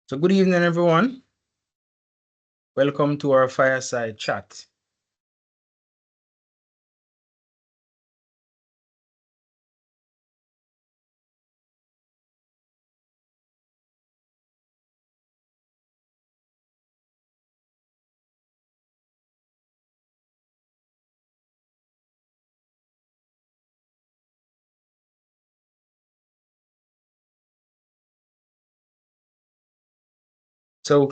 So good evening, everyone. Welcome to our Fireside Chat. So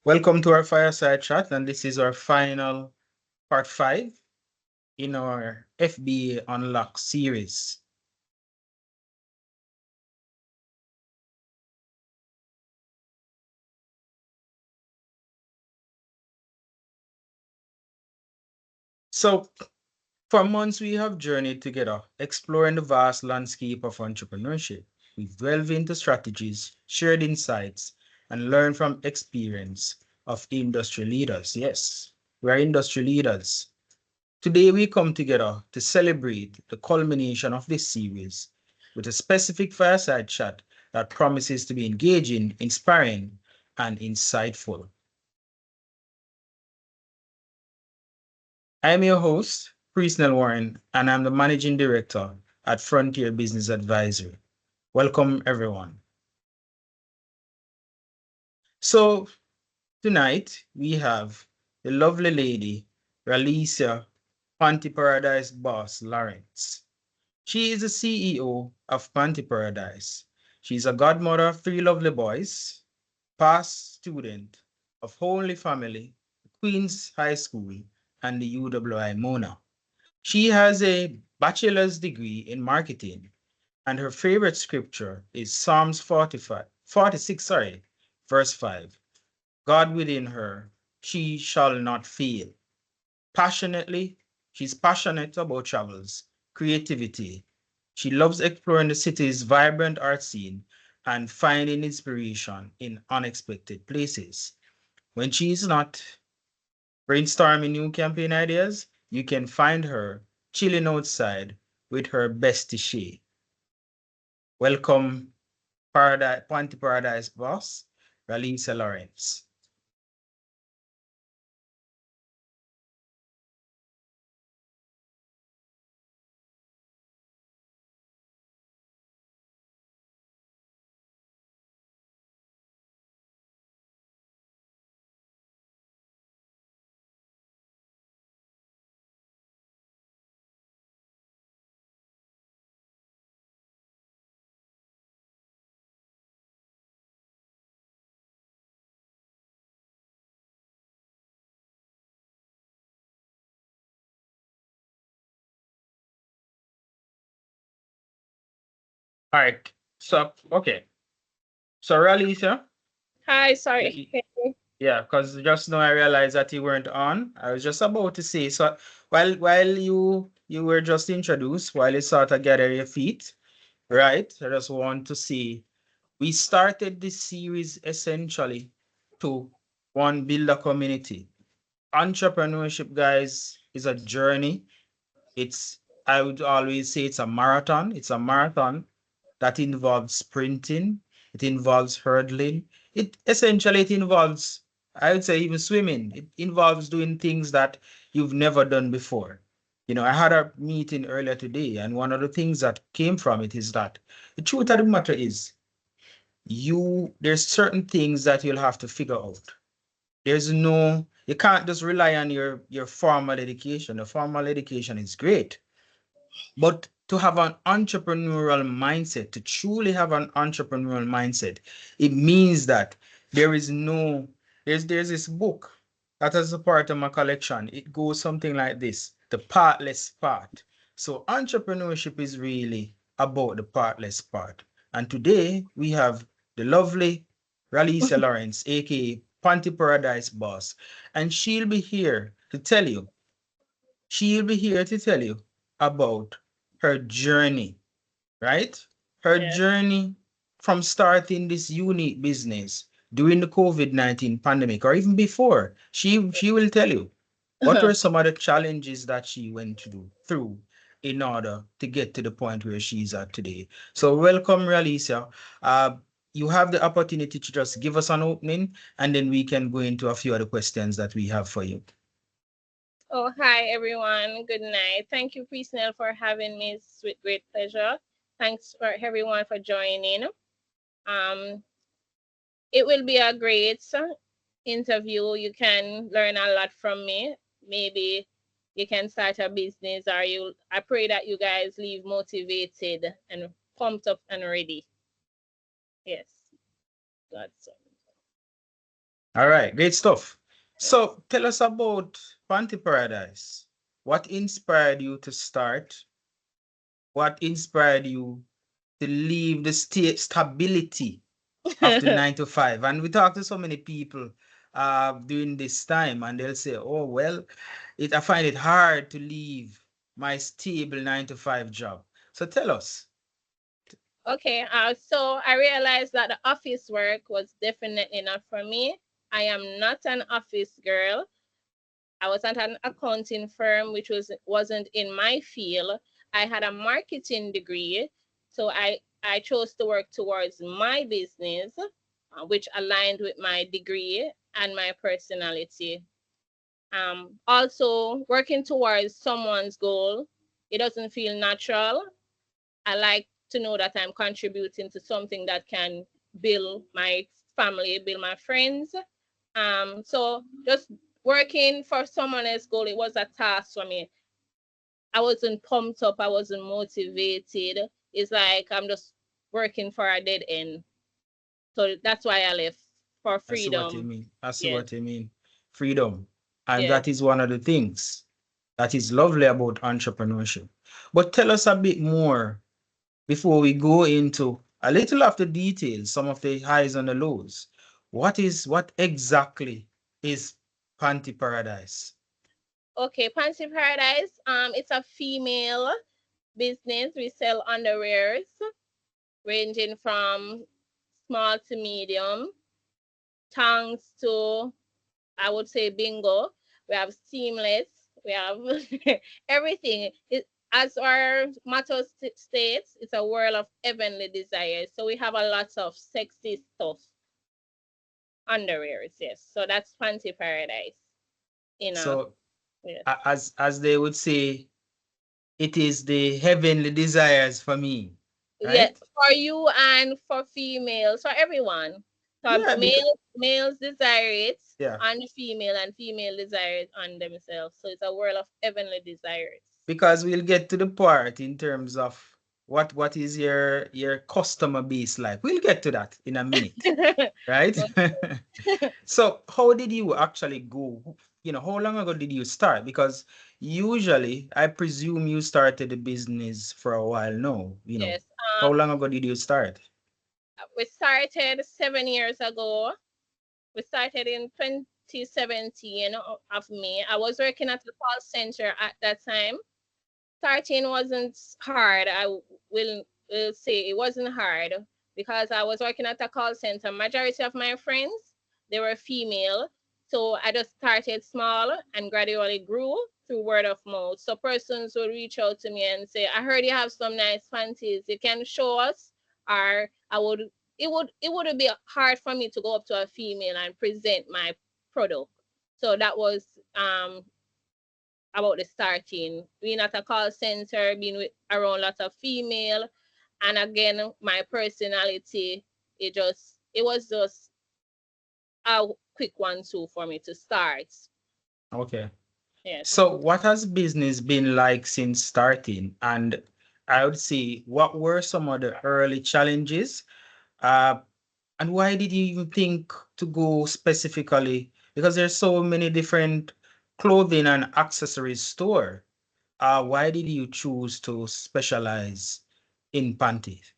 welcome to our Fireside Chat, and this is our final part 5 in our FBA Unlock series. So for months, we have journeyed together, exploring the vast landscape of entrepreneurship. We've delved into strategies, shared insights, and learned from experience of industry leaders. Yes, we're industry leaders. Today, we come together to celebrate the culmination of this series with a specific fireside chat that promises to be engaging, inspiring, and insightful. I'm your host, Rallicia Lawrence, and I'm the Managing Director at Frontier Business Advisory. Welcome, everyone. So, tonight we have the lovely lady, Rallicia Panty Paradise boss, Lawrence. She is the CEO of Panty Paradise. She's a godmother of 3 lovely boys, past student of Holy Family, Queens High School, and the UWI Mona. She has a bachelor's degree in marketing, and her favorite scripture is Psalms 46, verse 5. God within her, she shall not fail. Passionately, she's passionate about travels, creativity. She loves exploring the city's vibrant art scene and finding inspiration in unexpected places. When she's not brainstorming new campaign ideas, you can find her chilling outside with her bestie Shay. Welcome, Panty Paradise boss, Rallicia Lawrence. All right. So, okay. So, Rallicia, Hi, sorry. yeah, because just now I realized that you weren't on. I was just about to say, so while you were just introduced, while you sort of gather your feet, right? I just want to say we started this series essentially to one, build a community. Entrepreneurship, guys, is a journey. It's I would always say it's a marathon. It's a marathon that involves sprinting, it involves hurdling, it involves, I would say, even swimming. It involves doing things that you've never done before. I had a meeting earlier today, and one of the things that came from it is that the truth of the matter is there's certain things that you'll have to figure out. You can't just rely on your formal education. The formal education is great, but to have an entrepreneurial mindset, to truly have an entrepreneurial mindset, it means that there is no, there's this book that is a part of my collection. It goes something like this, the partless part. So entrepreneurship is really about the partless part. And today we have the lovely Rallicia Lawrence, aka Panty Paradise boss, and she'll be here to tell you about her journey, right? Her Yeah. journey from starting this unique business during the COVID-19 pandemic or even before. She will tell you what were some of the challenges that she went through in order to get to the point where she's at today. So welcome, Rallicia. Uh, you have the opportunity to just give us an opening, and then we can go into a few other questions that we have for you. Oh, hi, everyone. Good night. Thank you, Prisnell, for having me. It's with great pleasure. Thanks for everyone for joining. Um, it will be a great interview. You can learn a lot from me. Maybe you can start a business, or I pray that you guys leave motivated and pumped up and ready. Yes. That's All right, great stuff. So tell us about Panty Paradise. What inspired you to start? What inspired you to leave the stability of the 9 to 5? And we talk to so many people during this time, and they'll say, oh, well, I find it hard to leave my stable 9 to 5 job. So tell us. Okay, so I realized that the office work was definitely not for me. I am not an office girl. I was at an accounting firm, which wasn't in my field. I had a marketing degree, so I chose to work towards my business, which aligned with my degree and my personality. Also, working towards someone's goal, it doesn't feel natural. I like to know that I'm contributing to something that can build my family, build my friends. So just working for someone else's goal, it was a task for me. I wasn't pumped up, I wasn't motivated. It's like I'm just working for a dead end. So that's why I left for I see what you freedom. mean. I see Yes. what you mean. Freedom. And Yes. that is one of the things that is lovely about entrepreneurship. But tell us a bit more before we go into a little of the details, some of the highs and the lows. What exactly is Panty Paradise? Okay, Panty Paradise. It's a female business. We sell underwears ranging from small to medium, tongues to, I would say, bingo. We have seamless. We have everything. As our motto states, it's a world of heavenly desires. So we have a lot of sexy stuff, underwears. Yes. So that's Panty Paradise. So, Yes. as they would say, it is the heavenly desires for me, Yeah, right? for you and for females, for everyone. So Yeah, because males desire it yeah, on the female, and female desire it on themselves. So it's a world of heavenly desires. because we'll get to the part in terms of what is your customer base like. We'll get to that in a minute, right? So how did you actually go? How long ago did you start? Because usually I presume you started the business for a while now. Yes. How long ago did you start? We started 7 years ago. We started in 2017 of May. I was working at the call center at that time. Starting wasn't hard. I will say it wasn't hard because I was working at a call center. Majority of my friends, they were female. So I just started small and gradually grew through word of mouth. So persons would reach out to me and say, I heard you have some nice panties. You can show us. Or it would be hard for me to go up to a female and present my product. So that was about the starting, being at a call center, being with around lots of female, and again my personality, it was just a quick one too for me to start. Okay. Yes. So what has business been like since starting? And I would say, what were some of the early challenges? Uh, and why did you even think to go specifically? Because there's so many different clothing and accessories store. Why did you choose to specialize in panties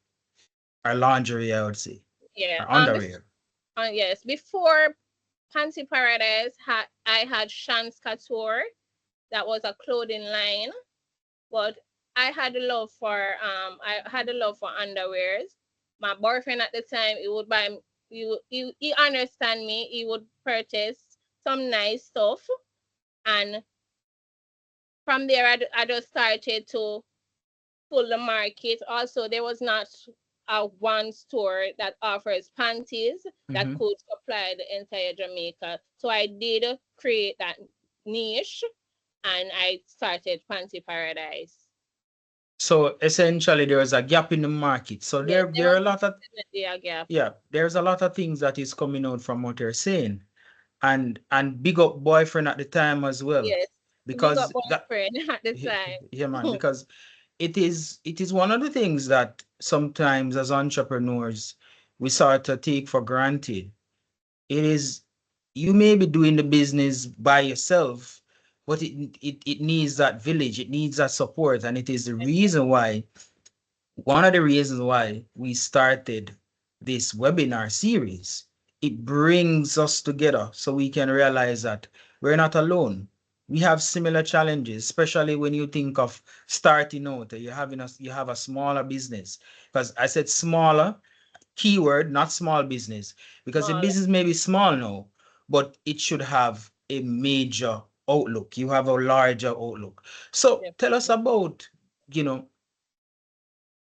or lingerie, I would say, Yeah. or underwear? Yes. Before Panty Paradise, I had Shans Couture. That was a clothing line, but I had a love for underwears. My boyfriend at the time, he would buy he understand me. He would purchase some nice stuff, and from there I just started to pull the market. Also, there was not one store that offers panties that Mhm. could supply the entire Jamaica. So I did create that niche, and I started Panty Paradise. So essentially, there is a gap in the market. So Yes, there are a lot of definitely a gap. yeah, there's a lot of things that is coming out from what you're saying, and big up boyfriend at the time as well, Yes, we got because that boyfriend at the yeah man, time. because it is one of the things that sometimes as entrepreneurs we sort of take for granted. It is you may be doing the business by yourself, but it needs that village, it needs that support, and it is the reason why one of the reasons why we started this webinar series. It brings us together so we can realize that we're not alone. We have similar challenges, especially when you think of starting out. You have a smaller business. Because I said smaller, keyword, not small business. Because the Small. business may be small now, but it should have a major outlook. You have a larger outlook. So tell us about, you know,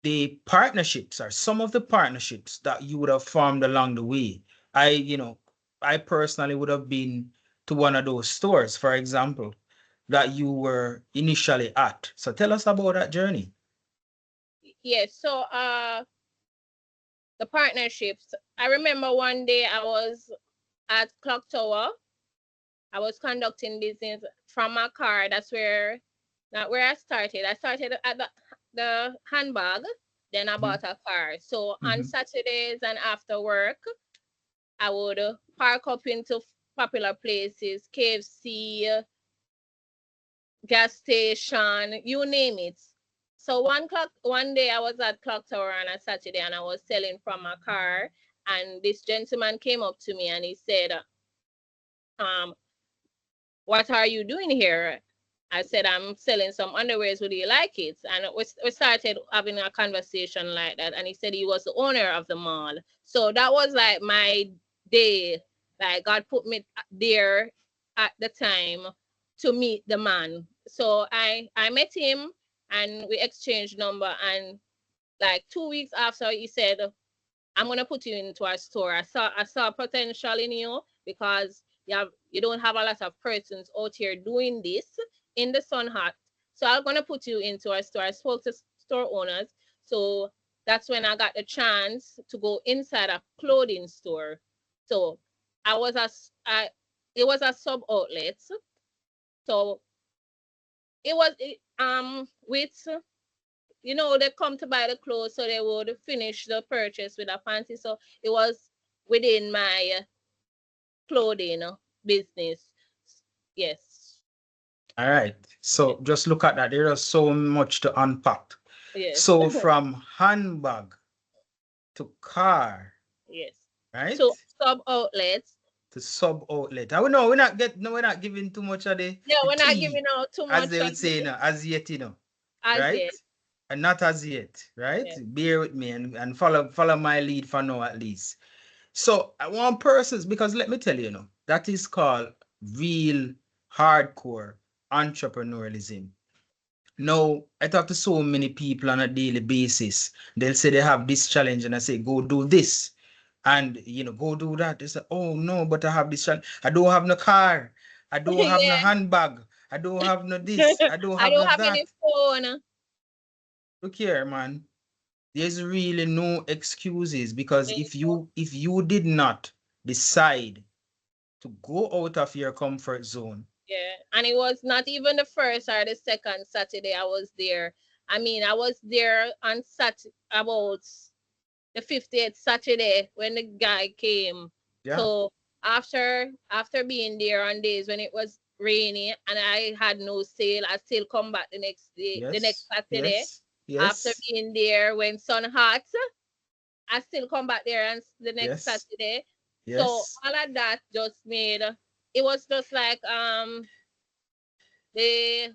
the partnerships or some of the partnerships that you would have formed along the way. I personally would have been to one of those stores, for example, that you were initially at. So tell us about that journey. Yes, so the partnerships. I remember one day I was at Clock Tower. I was conducting business from my car. That's where I started. I started at the handbag, then I bought a car. So on Saturdays and after work, I would park up into popular places, KFC, gas station, you name it. So one day I was at Clock Tower on a Saturday and I was selling from my car, and this gentleman came up to me and he said, what are you doing here? I said, I'm selling some underwears. Would you like it? And we started having a conversation like that. And he said he was the owner of the mall. So that was like my day. Like God put me there at the time to meet the man. So I met him and we exchanged number. And like 2 weeks after, he said, I'm gonna put you into our store. I saw potential in you because you don't have a lot of persons out here doing this in the sun hot. So I'm gonna put you into our store. I spoke to store owners. So that's when I got the chance to go inside a clothing store. So I was it was a sub outlet. So it was with they come to buy the clothes, so they would finish the purchase with a fancy. So it was within my clothing business. Yes. All right. So just look at that. There is so much to unpack. Yes. So from handbag to car, Yes. right? So sub outlets. To sub outlet. I know we're not we're not giving too much of Yeah, the we're not tea, giving out too as much they of would say, as yet, as right? yet. And not as yet, right? Yes. Bear with me and follow my lead for now at least. So I want persons, because let me tell you, that is called real hardcore entrepreneurialism. Now, I talk to so many people on a daily basis. They'll say they have this challenge, and I say, go do this. And, go do that. They say, oh, no, but I have this challenge. I don't have no car. I don't have no Yeah. handbag. I don't have no this. I don't I have don't no have any that. phone. Look here, man. There's really no excuses, because if you did not decide to go out of your comfort zone. Yeah, and it was not even the first or the second Saturday I was there. I mean, I was there on about the 50th Saturday when the guy came. Yeah. So after being there on days when it was rainy and I had no sale, I still come back the next day, the next Yes. Saturday. Yes. After Yes. being there when sun hot, I still come back there and the next Yes. Saturday. So Yes. all of that just made it was just like the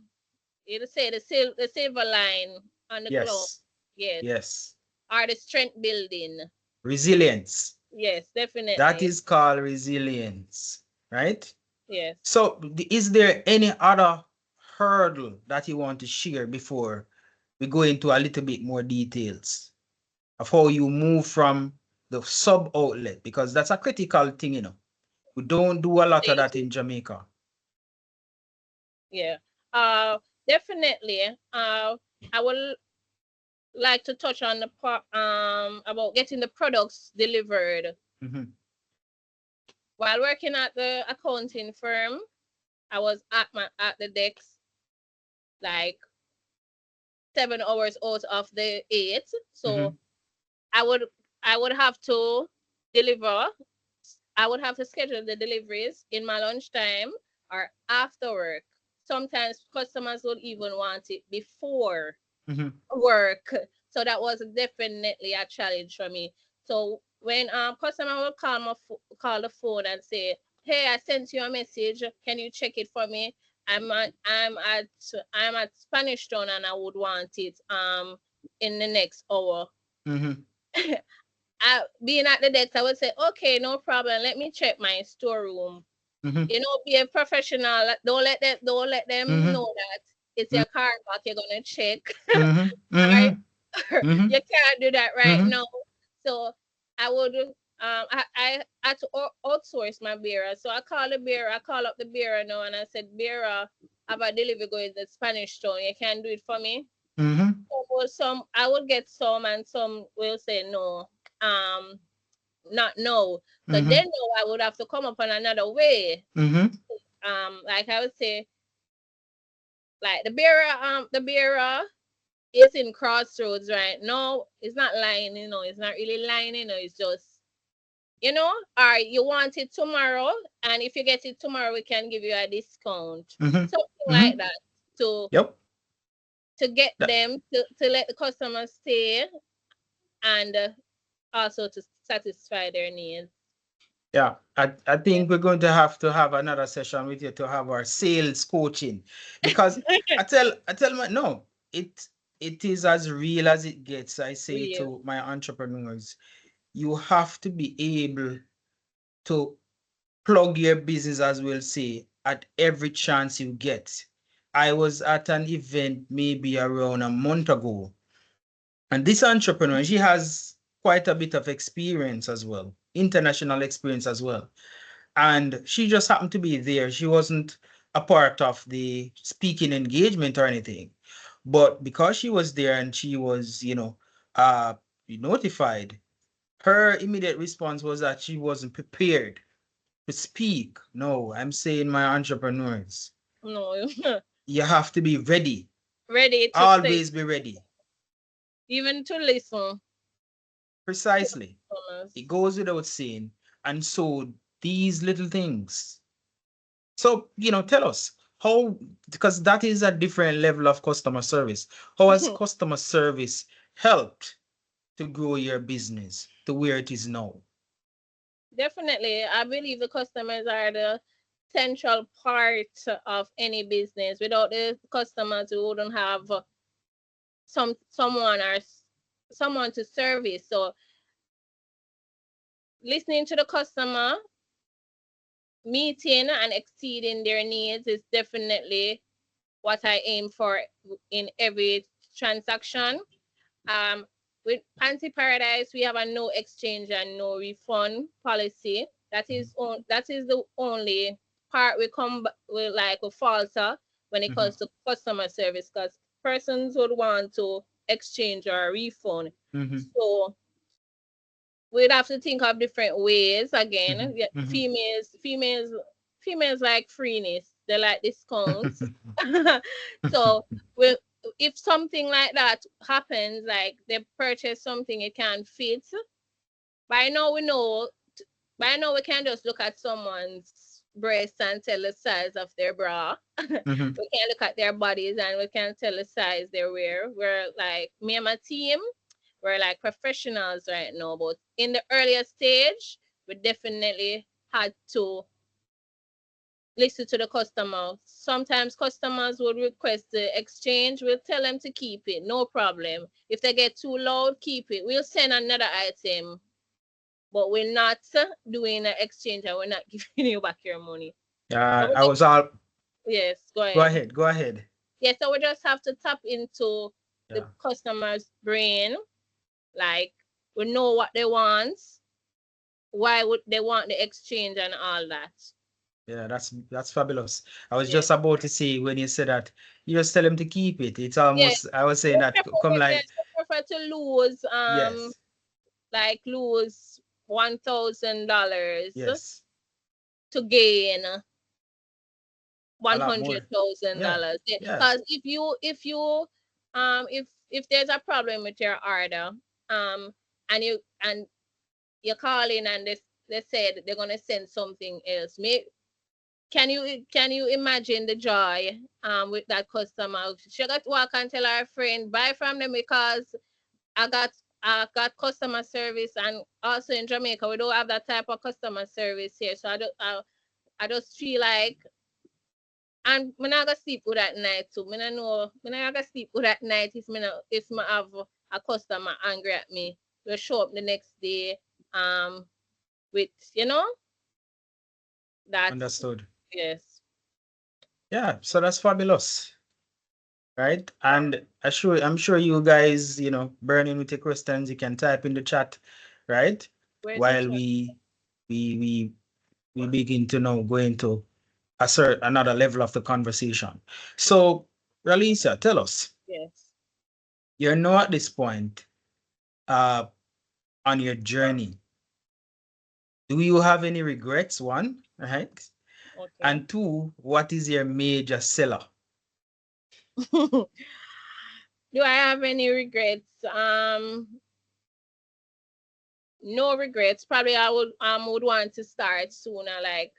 you say the silver line on the cloth. Yes. Yes. Yes. Or the strength building. Resilience. Yes, That definitely. is called resilience, right? Yes. So, is there any other hurdle that you want to share before we go into a little bit more details? of how you move from the sub outlet, because that's a critical thing, you know. We don't do a lot of that in Jamaica. Yeah. Definitely. I will like to touch on the part about getting the products delivered. While working at the accounting firm, I was at the desk like 7 hours out of the 8. So I would have to deliver. I would have to schedule the deliveries in my lunchtime or after work. Sometimes customers would even want it before work. So that was definitely a challenge for me. So when customer will call the phone and say, "Hey, I sent you a message. Can you check it for me? I'm at Spanish Town and I would want it in the next hour." Being at the desk, I would say, "Okay, no problem. Let me check my storeroom." You know, be a professional. Don't let them know that it's your car back. You're gonna check. You can't do that right now. So I would I had to outsource my bearer. So I call up the bearer now and I said, "Bearer, I have a delivery going to Spanish Town. You can do it for me." So some I would get some and some will say no. Not no. So then no, I would have to come up on another way. Like I would say, like the bearer is in Crossroads right now. It's not lying, you know, it's not really lying, you know, it's just, you know, or you want it tomorrow, and if you get it tomorrow, we can give you a discount. Something like that to get them to let the customers stay and also to satisfy their needs. Yeah, I think we're going to have another session with you to have our sales coaching, because I tell my no, it is as real as it gets. I say to my entrepreneurs, you have to be able to plug your business, as we'll say, at every chance you get. I was at an event maybe around a month ago, and this entrepreneur, she has quite a bit of experience as well, international experience as well. And she just happened to be there. She wasn't a part of the speaking engagement or anything. But because she was there and she was, notified, her immediate response was that she wasn't prepared to speak. No, I'm saying, my entrepreneurs, no, you have to be ready. Ready to always be ready. Even to listen. Precisely. It goes without saying. And so these little things. So, tell us how, because that is a different level of customer service. How has customer service helped to grow your business to where it is now? Definitely. I believe the customers are the central part of any business. Without the customers, we wouldn't have someone to service. So listening to the customer, meeting and exceeding their needs is definitely what I aim for in every transaction. With Panty Paradise, we have a no exchange and no refund policy. That is the only part we falter when it comes to customer service, because persons would want to exchange or refund. So we'd have to think of different ways again. Females like freeness. They like discounts. So if something like that happens, like they purchase something it can't fit, by now we can just look at someone's breast and tell the size of their bra. We can look at their bodies and we can tell the size they wear. We're like, me and my team, we're like professionals right now, but in the earlier stage, we definitely had to listen to the customer. Sometimes customers would request the exchange. We'll tell them to keep it, no problem. If they get too loud, keep it. We'll send another item, but we're not doing an exchange and we're not giving you back your money. Yes, go ahead. Go ahead. Yeah, so we just have to tap into the customer's brain. Like, we know what they want. Why would they want the exchange and all that? Yeah, that's fabulous. I was Yeah. just about to say when you said that, you just tell them to keep it. It's Yeah. almost, I was saying that come like, I prefer to lose yes, like lose $1,000 yes, to gain a lot more. Yeah, $100,000. yeah, Because if there's a problem with your order, and you call in and they said they're gonna send something else. Can you imagine the joy with that customer? She got to walk and tell her friend buy from them because I got customer service, and also in Jamaica we don't have that type of customer service here. So I just feel like, and I'm not gonna sleep good at night too. I know I'm not gonna sleep good at night if I have a customer angry at me. They'll show up the next day with that's understood. yes. Yeah, so that's fabulous, right? And I'm sure you guys, burning with your questions, you can type in the chat, right? Where's the While chat? we begin to now go into another level of the conversation. So, Rallicia, tell us, Yes. you're now at this point on your journey. Do you have any regrets? One, right? Okay. And two, what is your major seller? Do I have any regrets? No regrets. Probably I would want to start sooner, like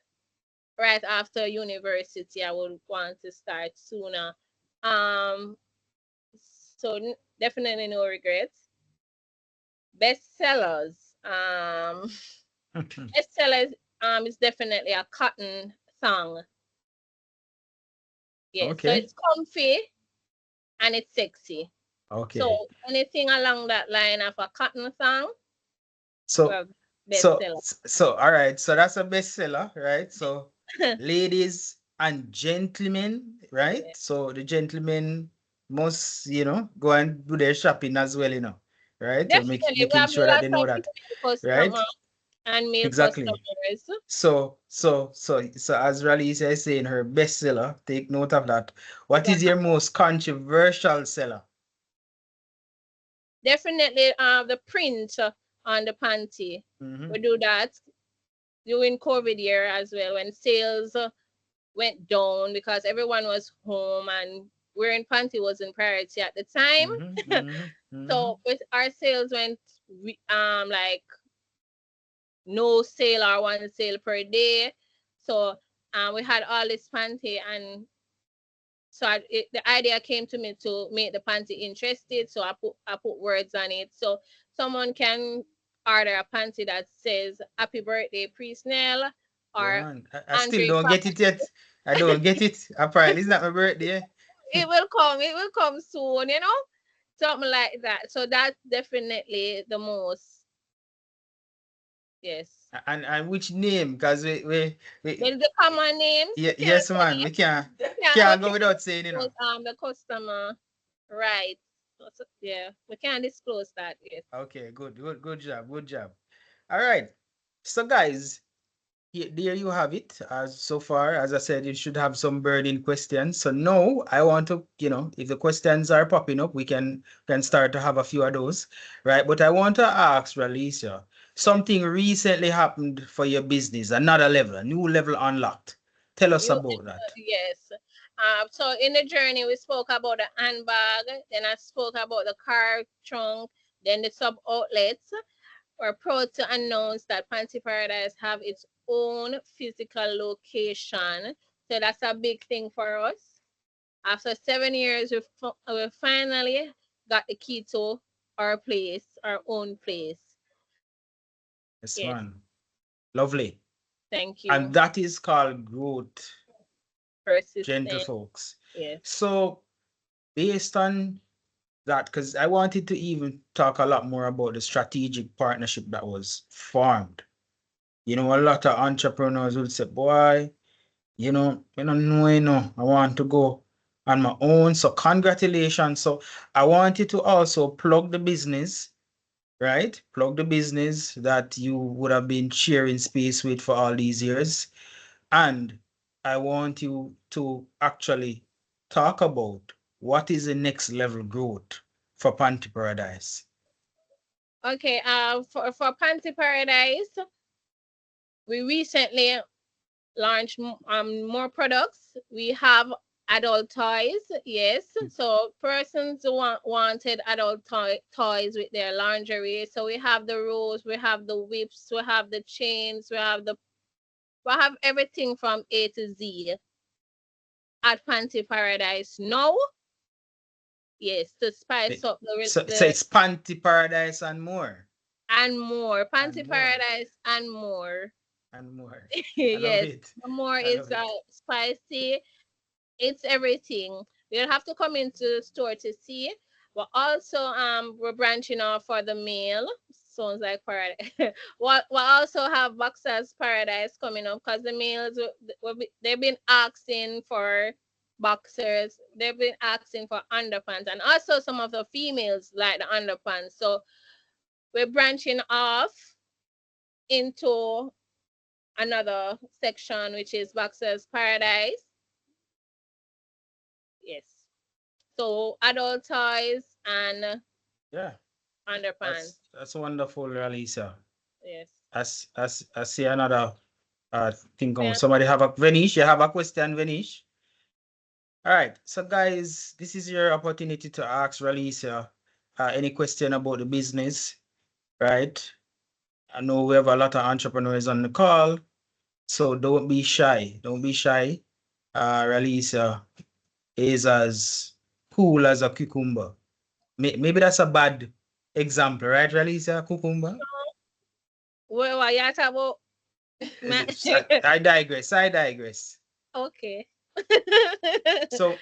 right after university. I would want to start sooner. So definitely no regrets. Bestsellers. Bestsellers is definitely a cotton song. Yes, so Okay. it's comfy and it's sexy. Okay. So anything along that line of a cotton song, So well, so bestseller. all right. So that's a bestseller, right? So ladies and gentlemen, right? Yeah. So the gentlemen must, go and do their shopping as well, right? To Definitely, we making have sure that they lots know of that, female right? customers and male Exactly. customers. So as Rallicia is saying, her bestseller, take note of that. What is your most controversial seller? Definitely, the print on the panty. We do that during COVID year as well, when sales went down because everyone was home and wearing panty wasn't priority at the time. So with our sales went like no sale or one sale per day. So we had all this panty, and so the idea came to me to make the panty interested. So I put words on it. So someone can order a panty that says "Happy Birthday, Pre-Snell," or I still Andre don't Papa. get it yet. I don't get it. Apparently, it's not my birthday. It will come. It will come soon. Something like that. So that's definitely the most. Yes. And which name? Because we Well, the common names. yes, man. We can't go without saying, The customer, right? Yeah, we can't disclose that. Yes. Okay, good job, good job. All right. So, guys, there you have it. As so far, as I said, you should have some burning questions. So now I want to, if the questions are popping up, we can start to have a few of those, right? But I want to ask Rallicia, something recently happened for your business, another level, a new level unlocked. Tell us about that. Yes. So in the journey, we spoke about the handbag, then I spoke about the car trunk, then the sub outlets. We're proud to announce that Panty Paradise have its own physical location. So that's a big thing for us. After 7 years, we finally got the key to our place, our own place. Yes, Yes. man. Lovely. Thank you. And that is called growth, Persistent. gentle folks. Yes. So based on that, because I wanted to even talk a lot more about the strategic partnership that was formed. A lot of entrepreneurs will say, boy, I don't know, I want to go on my own. So congratulations. So I wanted to also plug the business, right? Plug the business that you would have been sharing space with for all these years. And I want you to actually talk about what is the next level growth for Panty Paradise. Okay, for Panty Paradise, we recently launched more products. We have adult toys, yes. So persons wanted adult toys with their lingerie. So we have the rolls, we have the whips, we have the chains, we have everything from A to Z at Panty Paradise now. Yes, to spice up So it's Panty Paradise and more. And more. Panty And more. Paradise and more. And more. Yes, the more is spicy. It's everything. You'll have to come into the store to see. But also, we're branching off for the male. Sounds like paradise. we'll also have Boxers Paradise coming up because the males they've been asking for boxers. They've been asking for underpants, and also some of the females like the underpants. So we're branching off into another section, which is Boxers Paradise. Yes. So adult toys and underpants. That's wonderful, Rallicia. Yes. I see another thing going. Somebody have a Venish. You have a question, Venish? All right. So guys, this is your opportunity to ask Rallicia any question about the business, right? I know we have a lot of entrepreneurs on the call, so don't be shy. Don't be shy. Rallicia is as cool as a cucumber. Maybe that's a bad example, right, Rallicia? Cucumber? Well, what you talk about? I digress. Okay. So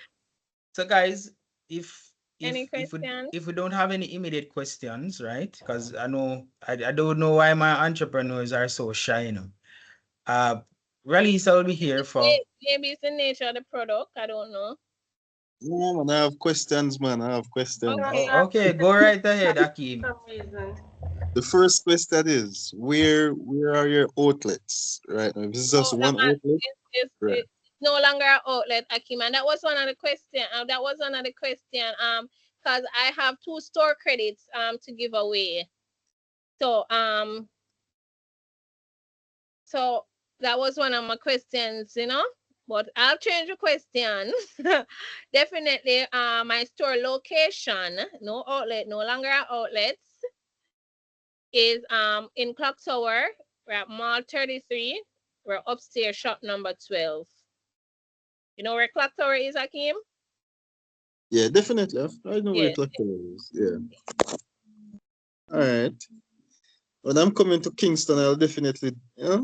guys, if we don't have any immediate questions, right? Because I know I don't know why my entrepreneurs are so shy, you know. Rallicia will be here for maybe it's the nature of the product. I don't know. Yeah, man, I have questions, man. I have questions. Okay, go right ahead, Akim. The first question is, where are your outlets right now? This is just one outlet. It's no longer an outlet, Akim, and that was one of the question. Because I have 2 store credits to give away. So so that was one of my questions, you know. But I'll change the question. Definitely, my store location, no outlet, no longer outlets, is in Clock Tower. We're at Mall 33. We're upstairs, shop number 12. You know where Clock Tower is, Akim? Yeah, definitely. I know where Clock Tower is. Yeah. All right. When I'm coming to Kingston, I'll definitely, yeah,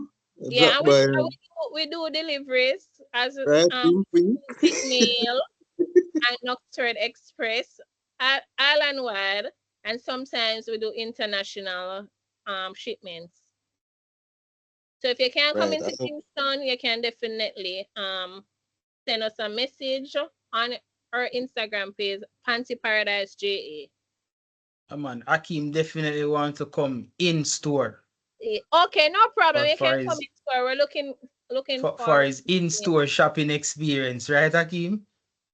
we do deliveries as mail and Oxford Express, island-wide, and sometimes we do international shipments. So if you can't come into Kingston, you can definitely send us a message on our Instagram page, Panty Paradise JA. Come on, Akim definitely want to come in store. Okay, no problem. You can come in store. We're looking for his in-store shopping experience, right, Akim?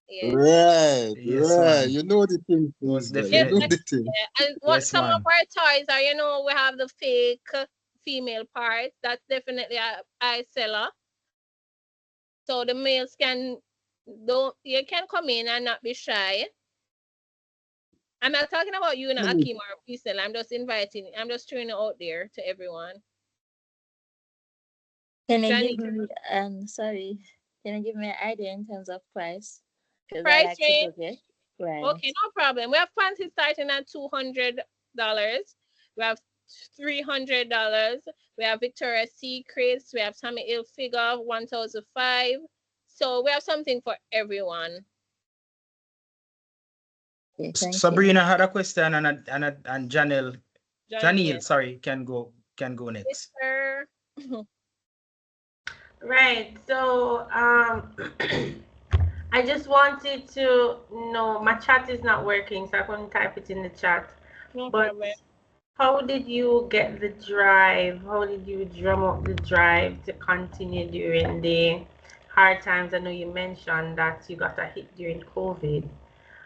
Yes. Right, yes, right. Man. You know the thing. Most definitely. You know the thing. And what some of our toys are, you know, we have the fake female parts. That's definitely a high seller. So the males you can come in and not be shy. I'm not talking about you and Akim or Peacel. I'm just throwing it out there to everyone. Can you give me can you give me an idea in terms of price? Price range? Right. Okay, no problem. We have panties starting at $200. We have $300. We have Victoria's Secrets. We have Tommy Hilfiger, 1005. So we have something for everyone. Okay, Sabrina had a question and Janelle, sorry, can go next. Yes, right. So I just wanted to know, my chat is not working, so I couldn't type it in the chat. No problem. how did you get the drive? How did you drum up the drive to continue during the hard times? I know you mentioned that you got a hit during COVID.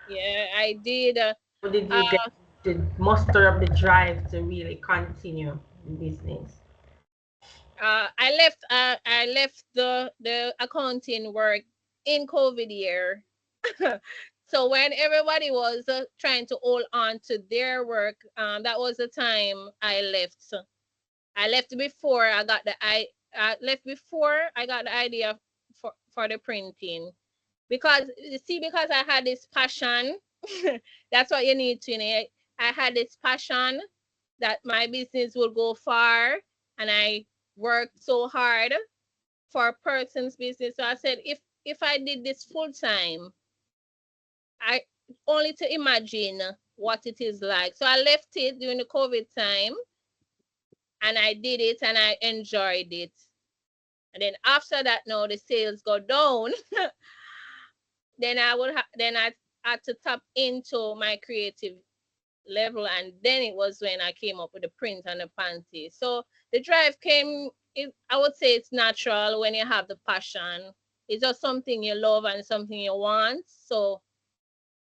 Yeah, I did. How did you get to muster up the drive to really continue the business? I left the accounting work in COVID year. So when everybody was trying to hold on to their work, that was the time I left. So I left before I got the idea for the printing, because you see, because I had this passion. That's what you need to know. I had this passion that my business will go far, and I worked so hard for a person's business. So I said, if I did this full time, I only to imagine what it is like. So I left it during the COVID time, and I did it, and I enjoyed it. And then after that, now the sales go down. Then I had to tap into my creative level, and then it was when I came up with the print and the panty. So the drive came, I would say it's natural when you have the passion. It's just something you love and something you want. So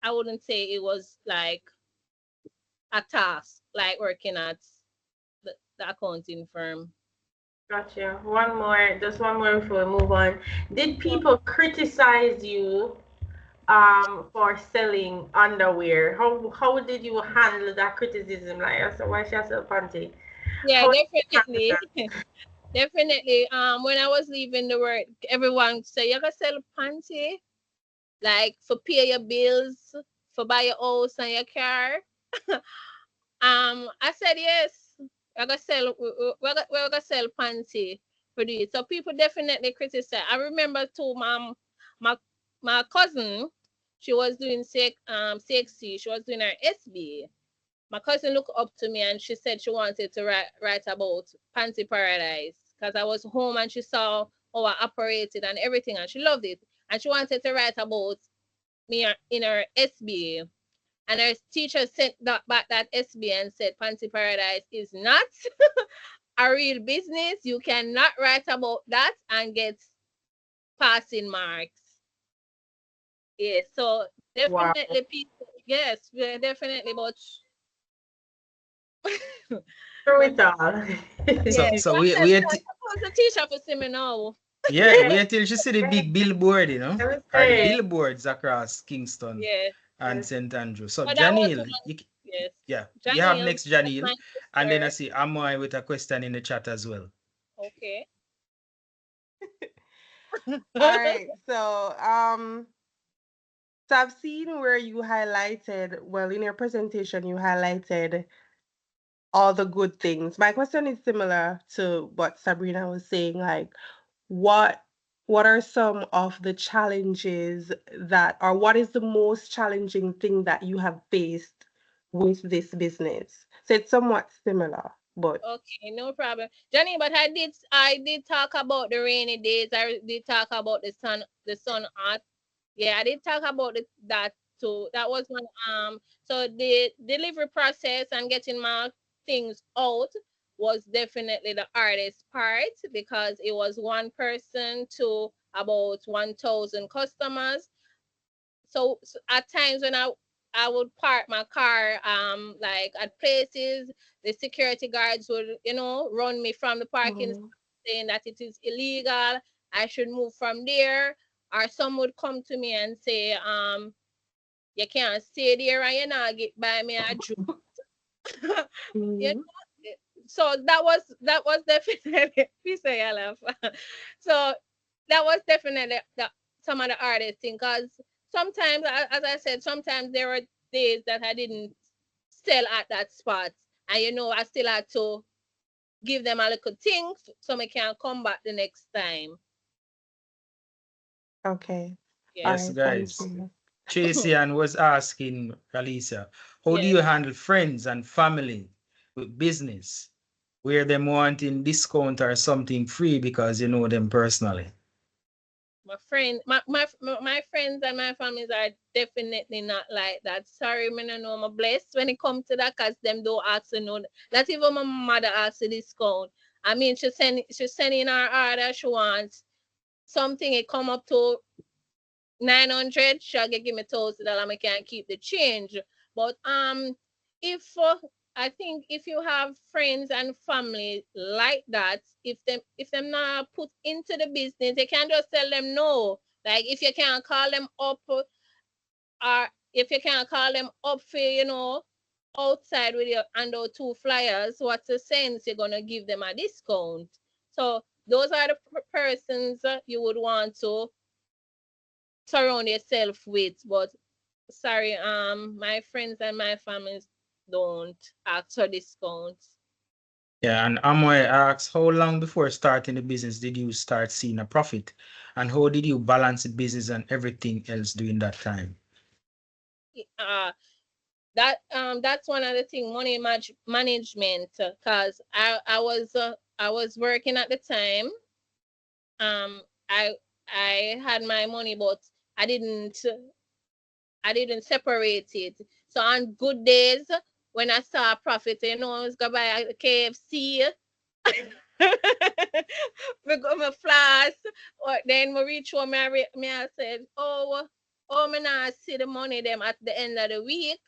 I wouldn't say it was like a task, like working at the accounting firm. Gotcha. Just one more before we move on. Did people criticize you for selling underwear? How did you handle that criticism? Like, I said, why she sell panty? Yeah, How did you handle definitely. that? Definitely. When I was leaving the work, everyone say you gotta sell panty, like for pay your bills, for buy your house and your car. I said yes. We're gonna sell panty for this. So people definitely criticize. I remember too, my my cousin, she was doing CXC, she was doing her SB. My cousin looked up to me and she said she wanted to write about Panty Paradise, because I was home and she saw how I operated and everything, and she loved it. And she wanted to write about me in her SB. And her teacher sent back that SB and said Panty Paradise is not a real business. You cannot write about that and get passing marks. Yeah, so Wow. definitely people, yes, yeah, definitely, but Through it all. yeah, So I we was a teacher for semi now. yeah, wait till you see the big billboard, you know, Let me or the say, billboards across Kingston Yeah, and St. Andrew. So but that was Janil, one. Yes, yeah, you have Janelle, next that's Janil, my and then I sister. see Amoy with a question in the chat as well. Okay. All right. So I've seen where you highlighted, well, in your presentation, you highlighted all the good things. My question is similar to what Sabrina was saying, like what what are some of the challenges that, or what is the most challenging thing that you have faced with this business? So it's somewhat similar, but Okay, no problem, Johnny. But I did talk about the rainy days. I did talk about the sun art. Yeah, I did talk about that too. That was one. So the delivery process and getting my things out was definitely the hardest part, because it was one person to about 1,000 customers. So at times when I would park my car like at places, the security guards would, run me from the parking mhm. spot, saying that it is illegal, I should move from there. Or some would come to me and say, you can't stay there and you not get by me a juice. You Mhm. know? So that was definitely piece of your laugh. So that was definitely some of the hardest thing, because sometimes, as I said, sometimes there were days that I didn't sell at that spot, and I still had to give them a little thing so I can come back the next time. Okay. All Yeah. Yes, right, thank guys. you. Tracy was asking Rallicia, how do Yeah. you handle friends and family with business where them wanting discount or something free because you know them personally? my friends and my families are definitely not like that. Sorry, me no know I'm blessed when it comes to that, cause them don't ask to know. Not even my mother asks to discount. I mean, she send in her order. She wants something. It come up to 900. She'll give me $1,000. I can keep the change. But if I think if you have friends and family like that, if them not put into the business, they can't just tell them no. Like if you can't call them up, or if you can't call them up for outside with your and or 2 flyers, what's the sense you're gonna give them a discount? So those are the persons you would want to surround yourself with. But sorry, my friends and my families don't ask for discounts. Yeah, and Amoy asks, how long before starting the business did you start seeing a profit? And how did you balance the business and everything else during that time? That's one of the things, money management, because I was working at the time. I had my money, but I didn't separate it. So on good days, when I saw a profit, I was going to buy a KFC. We go my floss, or then we reach home. I said, oh, me now see the money them at the end of the week.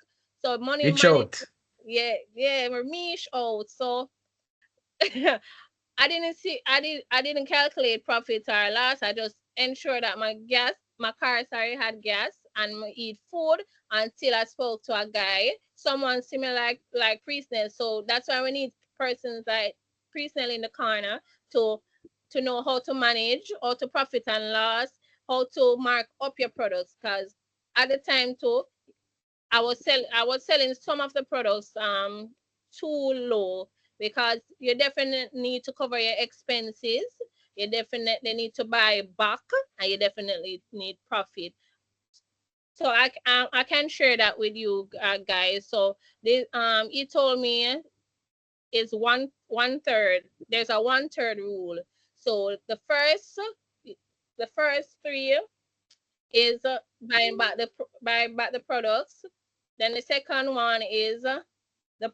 So money Reach money, out. yeah, we meet out. So I didn't calculate profit or loss. I just ensure that my car had gas and I eat food until I spoke to a guy, someone similar like Priestnell. So that's why we need persons like Priestnell in the corner to know how to manage, how to profit and loss, how to mark up your products. Because at the time too, I was selling some of the products too low, because you definitely need to cover your expenses. You definitely need to buy back, and you definitely need profit. So I can share that with you guys. So this he told me is one third. There's a 1/3 rule. So the first 3 is buying back the products. Then the second one is the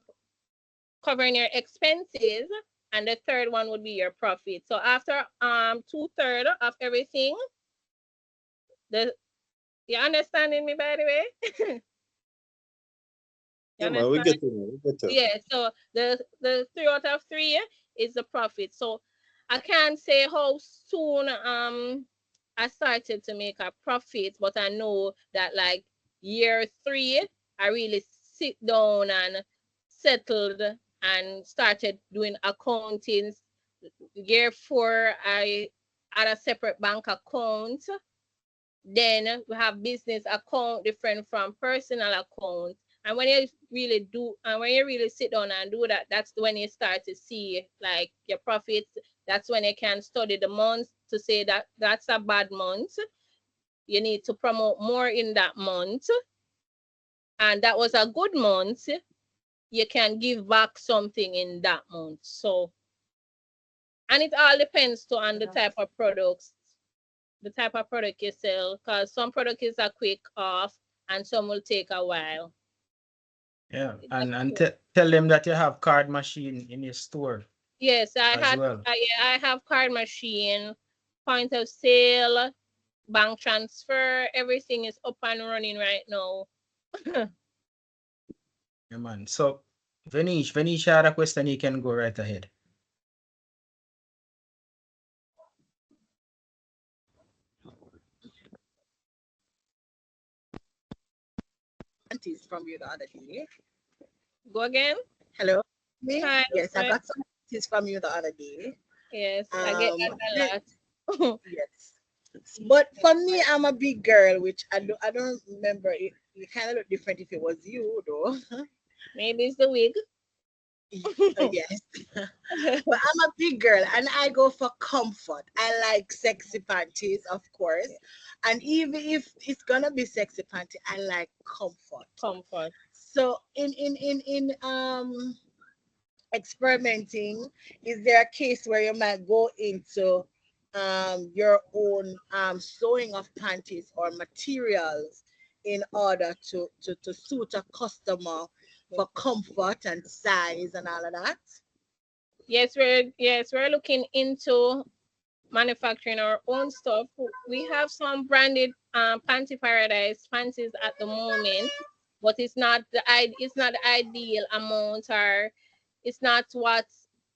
covering your expenses, and the third one would be your profit. So after 2/3 of everything, you understanding me, by the way? Yeah, man, we get it. Yeah, so the 3 out of 3 is the profit. So I can't say how soon I started to make a profit, but I know that like year 3, I really sit down and settled and started doing accounting. Year 4, I had a separate bank account. Then we have business account different from personal account. And when you really sit down and do that, that's when you start to see like your profits. That's when you can study the months to say that that's a bad month. You need to promote more in that month. And that was a good month. You can give back something in that month. So, and it all depends on the type of products, the type of product you sell, because some product is a quick off and some will take a while. Yeah, and tell them that you have card machine in your store. Yes, I have card machine, point of sale, bank transfer, everything is up and running right now. Yeah, man. So Venice had a question, you can go right ahead. Panties from you the other day. Go again? Hello? Me? Hi, Yes, I got some panties from you the other day. Yes, I get that a lot. Yes. But for me, I'm a big girl, which I don't remember. It kind of look different if it was you, though. Maybe it's the wig. Yes. But I'm a big girl and I go for comfort. I like sexy panties, of course. And even if it's gonna be sexy panty, I like comfort. Comfort. So in experimenting, is there a case where you might go into your own sewing of panties or materials in order to suit a customer for comfort and size and all of that? Yes, we're looking into manufacturing our own stuff. We have some branded Panty Paradise panties at the moment, but it's not the ideal amount, or it's not what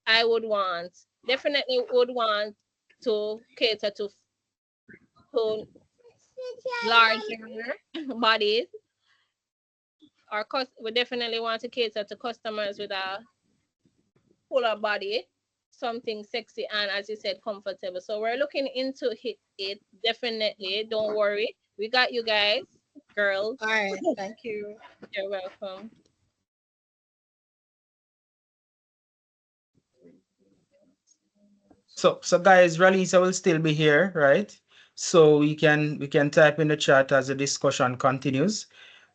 I would want. Definitely would want to cater to larger bodies. We definitely want to cater to customers with a fuller body, something sexy and, as you said, comfortable. So we're looking into it definitely. Don't worry, we got you guys, girls. All right, thank you. You're welcome. So guys, Rallicia will still be here, right? So we can type in the chat as the discussion continues.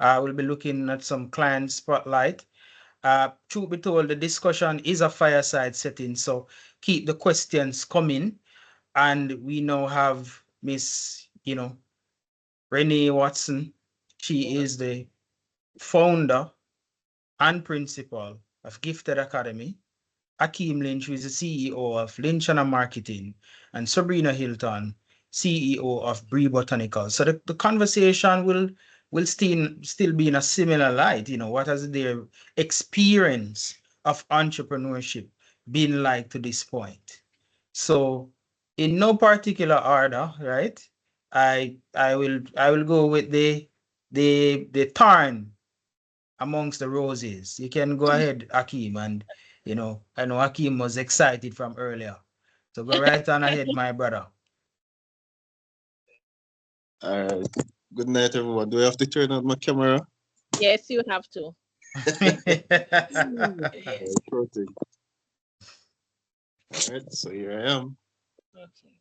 We'll be looking at some client spotlight. Truth be told, the discussion is a fireside setting, so keep the questions coming. And we now have Miss, Renee Watson. She is the founder and principal of Gifted Academy. Akim Lynch, who is the CEO of Lynch and Marketing, and Sabrina Hilton, CEO of Bree Botanical. So the conversation will still be in a similar light. What has their experience of entrepreneurship been like to this point? So in no particular order, right? I will go with the thorn amongst the roses. You can go ahead, Akim, and I know Akim was excited from earlier. So go right on ahead, my brother. All right. Good night, everyone. Do I have to turn on my camera? Yes, you have to. All right, so here I am. Okay.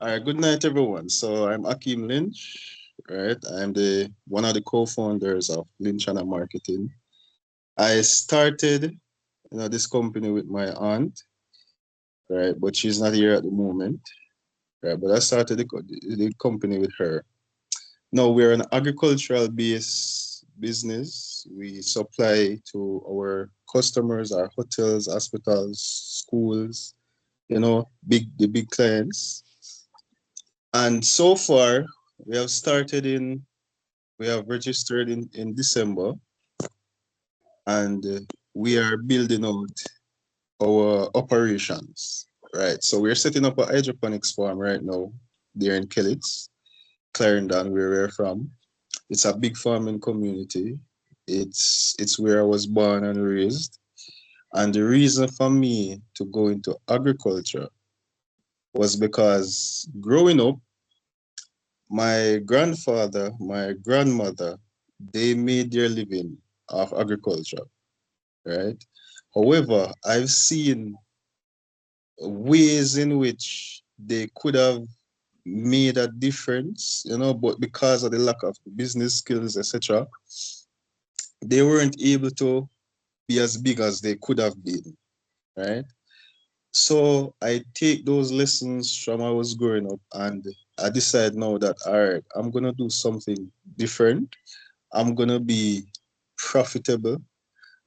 All right, good night, everyone. So I'm Akim Lynch, right? I'm one of the co-founders of Lynch and Marketing. I started, this company with my aunt, right? But she's not here at the moment, right? But I started the company with her. Now we're an agricultural-based business. We supply to our customers, our hotels, hospitals, schools, the big clients. And so far, we have registered in December, and we are building out our operations, right? So we're setting up a hydroponics farm right now there in Kellits, Clarendon, where we're from. It's a big farming community. It's where I was born and raised. And the reason for me to go into agriculture was because growing up, my grandfather, my grandmother, they made their living off agriculture, right? However, I've seen ways in which they could have made a difference, but because of the lack of business skills, etc., they weren't able to be as big as they could have been, right? So I take those lessons from I was growing up, and I decide now that, all right, I'm gonna do something different. I'm gonna be profitable.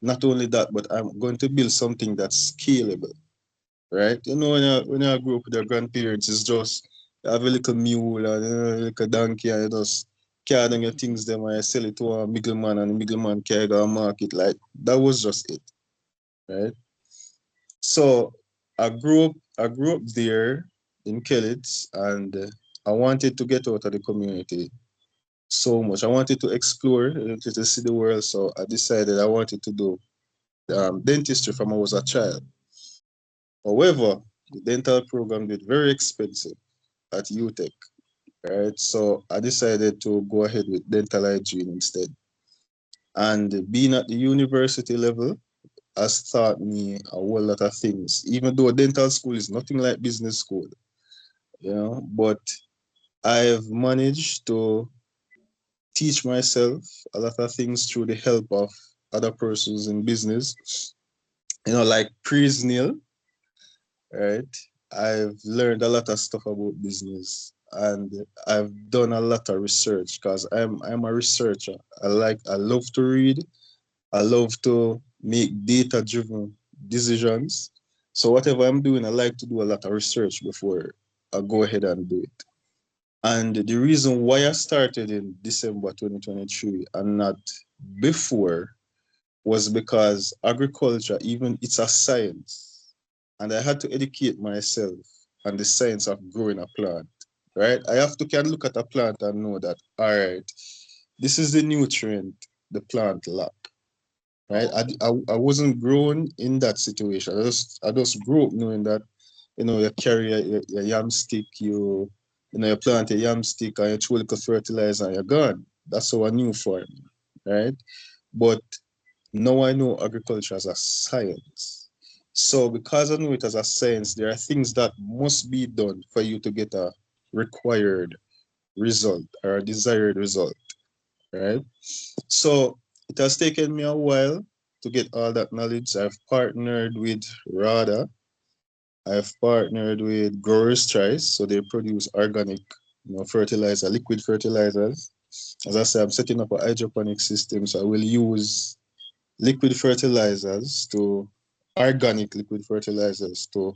Not only that, but I'm going to build something that's scalable, right? When you grew up with your grandparents, it's just you have a little mule and a little donkey, and you just carry on your things them and you sell it to a middleman, and the middleman carry to a market. Like that was just it, right? So I grew up there in Kellits, and I wanted to get out of the community so much. I wanted to explore, to see the world. So I decided I wanted to do dentistry from I was a child. However, the dental program is very expensive at UTech, right? So I decided to go ahead with dental hygiene instead. And being at the university level has taught me a whole lot of things, even though dental school is nothing like business school, but I've managed to teach myself a lot of things through the help of other persons in business, like Priest Neil, right? I've learned a lot of stuff about business, and I've done a lot of research because I'm a researcher. I love to read. I love to make data driven decisions. So whatever I'm doing, I like to do a lot of research before I go ahead and do it. And the reason why I started in December 2023 and not before was because agriculture, even it's a science. And I had to educate myself on the science of growing a plant. Right? I have to can look at a plant and know that, all right, this is the nutrient the plant lack. Right? I wasn't grown in that situation. I just grew up knowing that, you carry a yam stick, you plant a yam stick and you throw a little fertilizer and you're gone. That's how I knew farming, right? But now I know agriculture as a science. So because I know it as a science, there are things that must be done for you to get a required result or a desired result, right? So it has taken me a while to get all that knowledge. I've partnered with RADA. I've partnered with Growers Choice, so they produce organic, fertilizer, liquid fertilizers. As I said, I'm setting up a hydroponic system, so I will use liquid fertilizers to organic liquid fertilizers to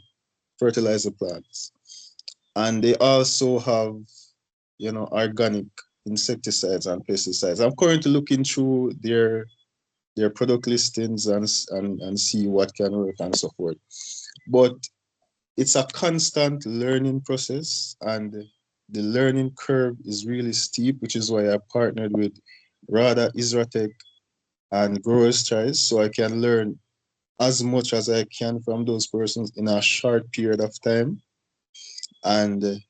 fertilize the plants. And they also have, organic insecticides and pesticides. I'm currently looking through their product listings and see what can work and so forth. But it's a constant learning process, and the learning curve is really steep, which is why I partnered with RADA, Isratech, and Growers Choice, so I can learn as much as I can from those persons in a short period of time and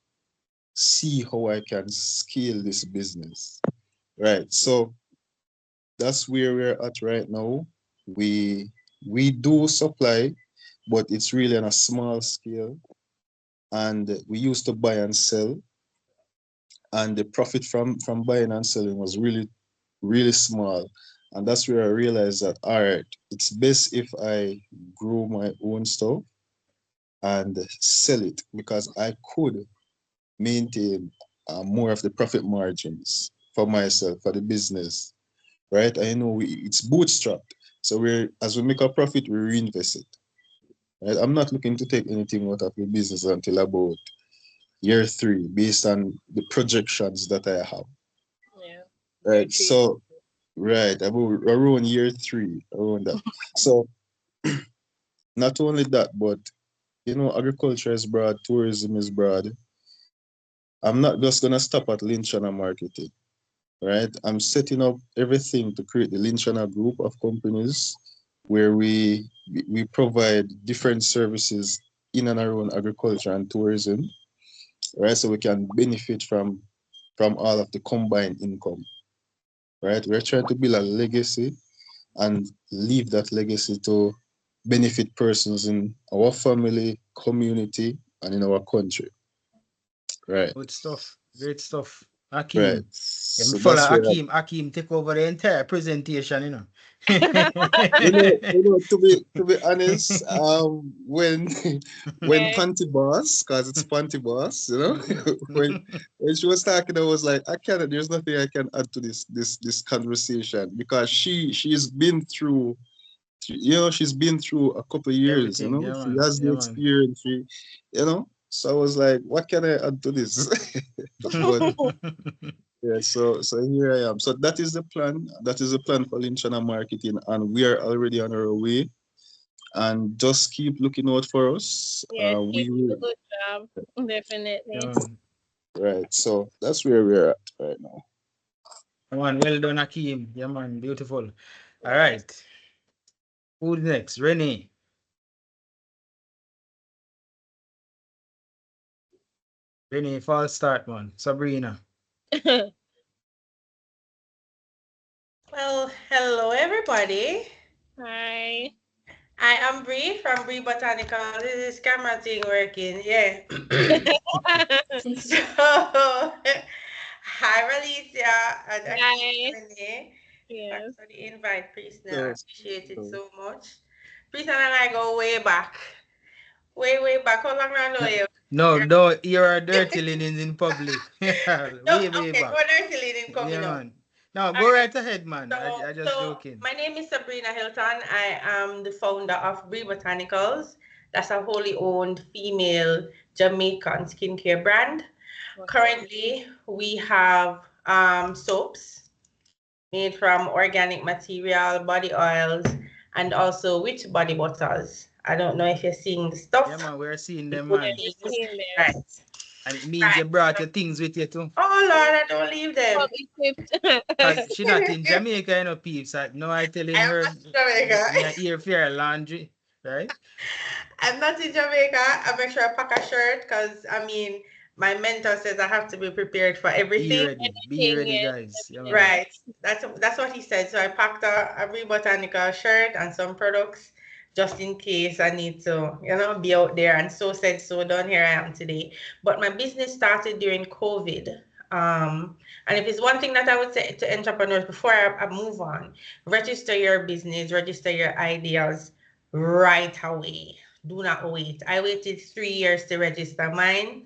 see how I can scale this business. Right. So that's where we're at right now. We do supply, but it's really on a small scale. And we used to buy and sell, and the profit from buying and selling was really, really small. And that's where I realized that, all right, it's best if I grow my own stuff and sell it, because I could maintain more of the profit margins for myself, for the business, right? I know it's bootstrapped. So as we make a profit, we reinvest it. Right? I'm not looking to take anything out of the business until about year 3, based on the projections that I have. Yeah. Right. So, right, about around year 3, around that. So, not only that, but agriculture is broad, tourism is broad. I'm not just gonna stop at Lynchana marketing, right? I'm setting up everything to create the Lynchana group of companies where we provide different services in and around agriculture and tourism, right? So we can benefit from all of the combined income, right? We're trying to build a legacy and leave that legacy to benefit persons in our family, community, and in our country, right? Good stuff. Great stuff. Right. Akim. So Follow that's where Akim take over the entire presentation, to be honest, when when Okay. Panty Boss, because it's Panty Boss, when she was talking, I was like, I cannot. There's nothing I can add to this conversation, because she's been through, she's been through a couple of years. Everything, yeah, She man. has the Yeah, man. experience. So I was like, what can I add to this? But yeah, so here I am. So that is the plan. That is the plan for Lynchana Marketing, and we are already on our way. And just keep looking out for us. Yes, We keep doing a will. good job. Yeah, Definitely. man. Right. So that's where we're at right now. Yeah, man. Well done, Akim. Yeah, man. Beautiful. All Yes. right. Who's next? Renee. Renee, false start, man. Sabrina. Well, hello everybody. Hi. I am Bree from Bree Botanical. This is camera thing working. Yeah. So, hi Rallicia and Akim Hi. Renee. Yes. Thanks for the invite, Priestner. I So, appreciate it so so much. Priestner and I go way back. Way back. How long I know you? No, you're dirty linens in public. No, Way okay, back. go there till it coming Yeah, up. man. No, All go right. right ahead, man. I just So joking. my name is Sabrina Hilton. I am the founder of Bree Botanicals. That's a wholly owned female Jamaican skincare brand. Currently, we have soaps made from organic material, body oils, and also witch body butters. I don't know if you're seeing the stuff. Yeah, man, we're seeing them, Good man. things. Seen them. Right. And it means you brought your things with you too. Oh Lord, I don't leave them. Come equipped. Cause she not in Jamaica, you know, peeps. No, I telling I am her, not in Jamaica. me a ear for her laundry, right? I'm not in Jamaica. I make sure I pack a shirt because I mean my mentor says I have to be prepared for Be everything. ready, Yes, guys. Yeah, man. Right. That's what he said. So I packed a Bree Botanical shirt and some products just in case I need to, be out there. And so said, so done. Here I am today. But my business started during COVID. And if it's one thing that I would say to entrepreneurs before I move on, register your business, register your ideas right away. Do not wait. I waited 3 years to register mine,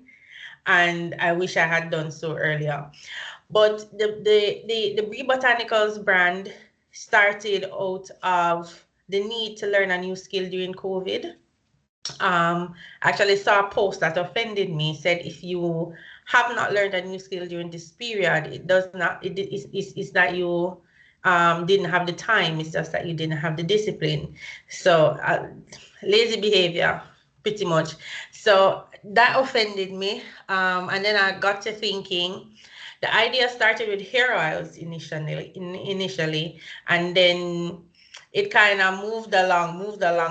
and I wish I had done so earlier. But the Bree Botanicals brand started out of the need to learn a new skill during COVID. Actually saw a post that offended me. Said if you have not learned a new skill during this period, it does not. It's that you didn't have the time. It's just that you didn't have the discipline. So lazy behavior, pretty much. So that offended me. And then I got to thinking. The idea started with hair oils initially, and then it kind of moved along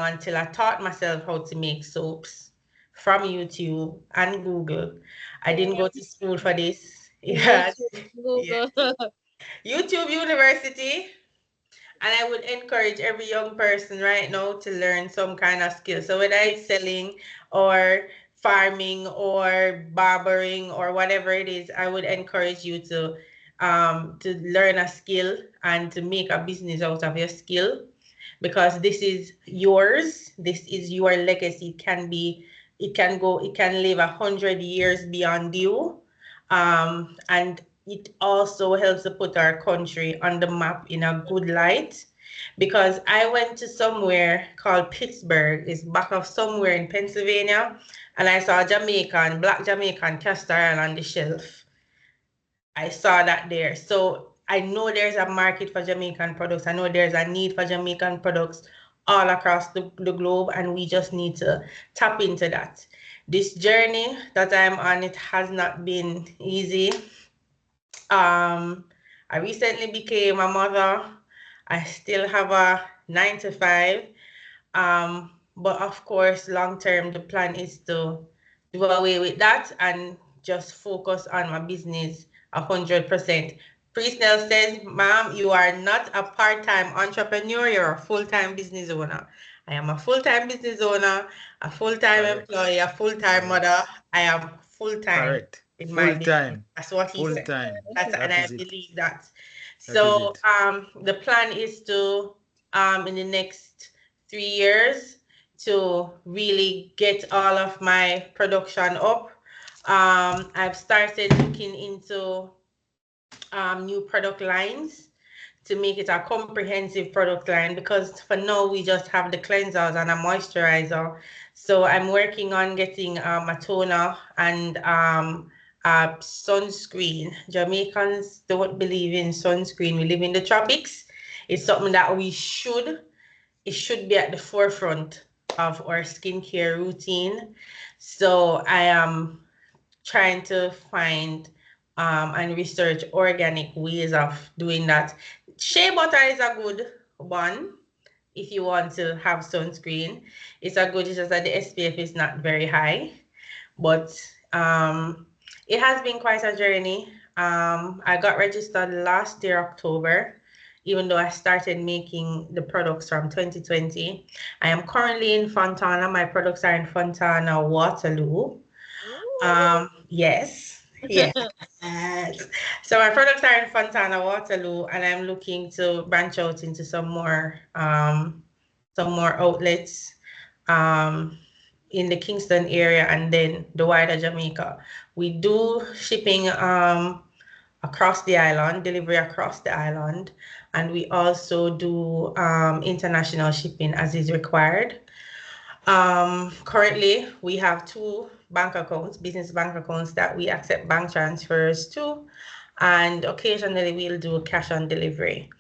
until I taught myself how to make soaps from YouTube and Google. I didn't go to school for this. Yeah, yeah. Google. YouTube University. And I would encourage every young person right now to learn some kind of skill. So whether it's selling or farming or barbering or whatever it is, I would encourage you to learn a skill and to make a business out of your skill, because this is yours. This is your legacy. It can live 100 years beyond you. And it also helps to put our country on the map in a good light, because I went to somewhere called Pittsburgh. It's back of somewhere in Pennsylvania, and I saw black Jamaican castor oil on the shelf. I saw that there. So I know there's a market for Jamaican products. I know there's a need for Jamaican products all across the globe, and we just need to tap into that. This journey that I'm on, it has not been easy. I recently became a mother. I still have a 9 to 5. But of course, long term, the plan is to do away with that and just focus on my business 100%. Presnell says, "Ma'am, you are not a part-time entrepreneur, you're a full-time business owner." I am a full-time business owner, a full-time employee, a full-time mother. I am full-time. Correct. In my business. Time. That's what he Full said. time. And I is it. believe that. That So is it. the plan is to in the next 3 years to really get all of my production up. I've started looking into new product lines to make it a comprehensive product line, because for now we just have the cleansers and a moisturizer. So I'm working on getting a toner and sunscreen. Jamaicans don't believe in sunscreen. We live in the tropics. It's something that it should be at the forefront of our skincare routine. So I am trying to find and research organic ways of doing that. Shea butter is a good one if you want to have sunscreen. It's just that the SPF is not very high, but it has been quite a journey. I got registered last year, October, even though I started making the products from 2020. I am currently in Fontana. My products are in Fontana, Waterloo. Yes. Yes. So my products are in Fontana, Waterloo, and I'm looking to branch out into some more outlets. in the Kingston area and then the wider Jamaica. We do shipping across the island, delivery across the island, and we also do international shipping as is required. Currently, we have 2 bank accounts, business bank accounts that we accept bank transfers to, and occasionally we'll do cash on delivery.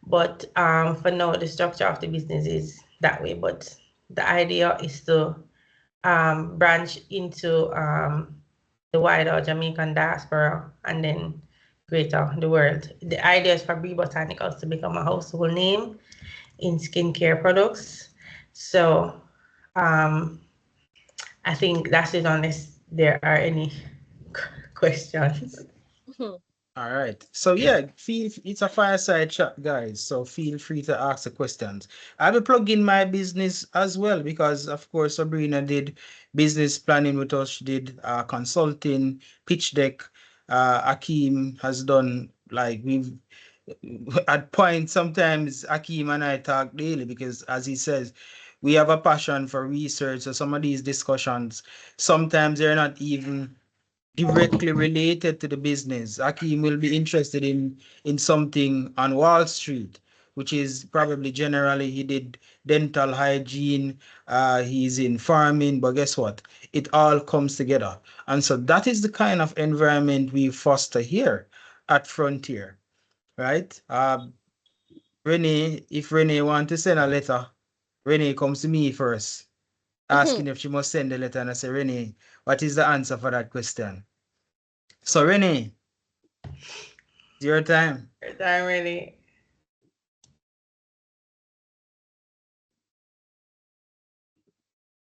But for now, the structure of the business is that way. But the idea is to branch into the wider Jamaican diaspora and then greater the world. The idea is for Bee Botanicals to become a household name in skincare products. So I think that's it unless there are any questions. All right. So yeah, it's a fireside chat, guys. So feel free to ask the questions. I will plug in my business as well because of course Sabrina did business planning with us. She did consulting, pitch deck. Akim has done like we've at points sometimes Akim and I talk daily because as he says, we have a passion for research. So some of these discussions sometimes they're not even directly related to the business. Akim will be interested in something on Wall Street, which is probably generally he did dental hygiene, he's in farming, but guess what? It all comes together. And so that is the kind of environment we foster here at Frontier, right? Renee, if Renee want to send a letter, Renee comes to me first, asking if she must send the letter, and I say, Renee, what is the answer for that question? So Renee, it's your time. I'm ready.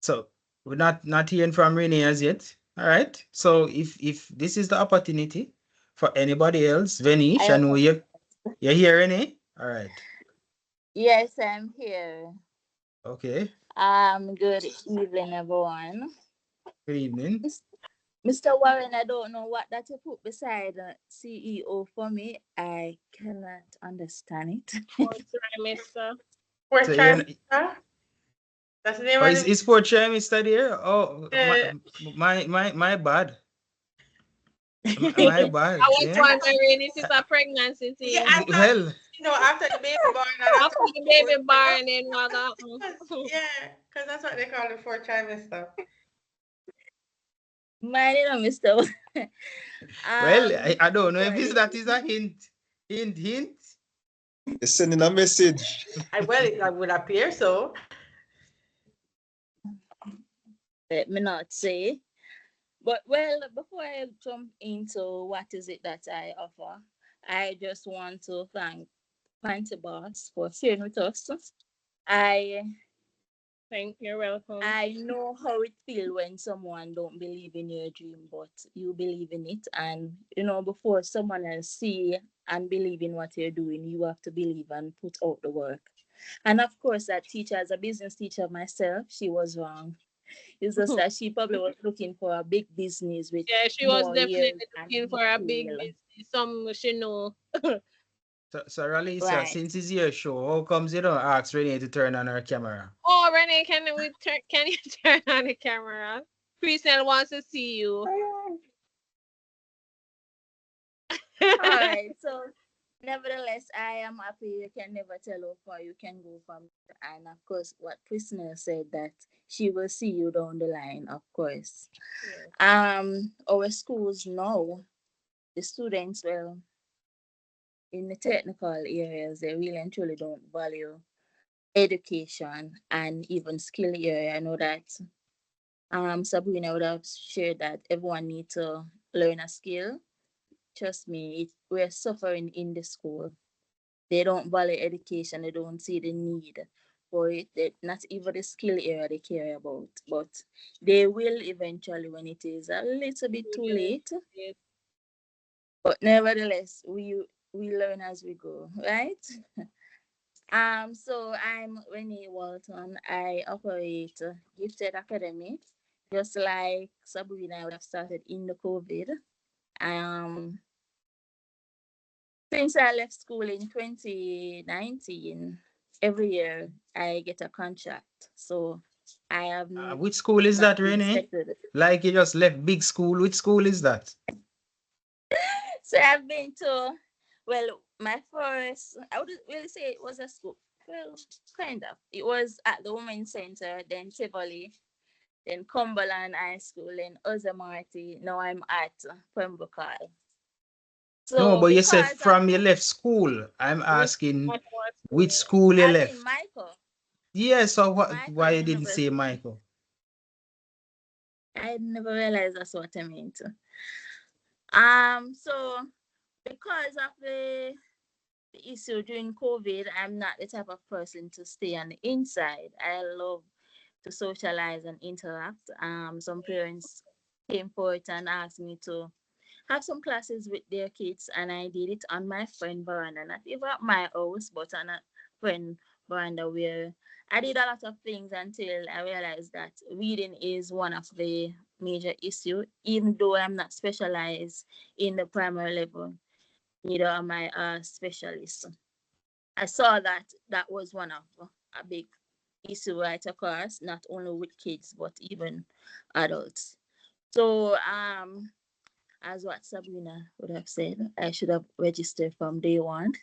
So we're not hearing from Renee as yet. All right. So if this is the opportunity for anybody else, Venish, I know you're here, Renee. All right. Yes, I'm here. Okay. Good evening, everyone. Good evening. Mr. Warren, I don't know what that you put beside CEO for me. I cannot understand it. Fourth trimester. Fourth So you're trimester? That's the name oh, of the is for trimester there? Oh, Yeah. my bad. My bad. I was Yeah. wondering if it's a pregnancy thing. Yeah, I thought, Well, after the baby born, and After the baby born, then what yeah, because that's what they call the fourth trimester. Mine, Mr. well, I don't know if that is a hint. Hint. You're sending a message. It would appear so. Let me not say. But well, before I jump into what is it that I offer, I just want to thank Panty Boss for sharing with us. Thank you, welcome. I know how it feels when someone don't believe in your dream, but you believe in it. And before someone else see and believe in what you're doing, you have to believe and put out the work. And of course, that teacher, as a business teacher myself, she was wrong. It's just that she probably was looking for a big business with she was more definitely years looking for a big business. Some she know. So Rallicia, Right. since it's your show, how comes you don't ask Renee to turn on her camera? Oh, Renee, can you turn on the camera? Chriselle wants to see you. All right. So, nevertheless, I am happy. You can never tell how far you can go from it. And of course, what Christina said that she will see you down the line. Of course. Yeah. Our schools now, the students, well, in the technical areas, they really and truly don't value education and even skill area. I know that Sabrina would have shared that everyone needs to learn a skill. Trust me, we're suffering in the school. They don't value education, they don't see the need for it. Not even the skill area they care about, but they will eventually when it is a little bit too late. But nevertheless, we learn as we go, right? So I'm Renee Walton. I operate Gifted Academy, just like Sabrina would have started in the COVID. Since I left school in 2019, every year I get a contract. So I have Which school is not that, been Renee? settled. Like you just left big school. Which school is that? So I've been to, well, my first, I wouldn't really say it was a school. Well, kind of. It was at the Women's Center, then Tivoli, then Cumberland High School, then Ozamarty. Now I'm at Pembroke. No, So but you said because of from you left school. I'm Which asking one was which school? school you as in left. Michael, Yeah, so why Michael you didn't say University. Michael? I never realized that's what I meant. So because of the issue during COVID, I'm not the type of person to stay on the inside. I love to socialize and interact. Some parents came forward and asked me to have some classes with their kids, and I did it on my friend veranda, not even at my house, but on a friend veranda where I did a lot of things until I realized that reading is one of the major issue, even though I'm not specialized in the primary level, neither am I a specialist. I saw that that was one of a big issue right across, not only with kids, but even adults. So as what Sabrina would have said, I should have registered from day one.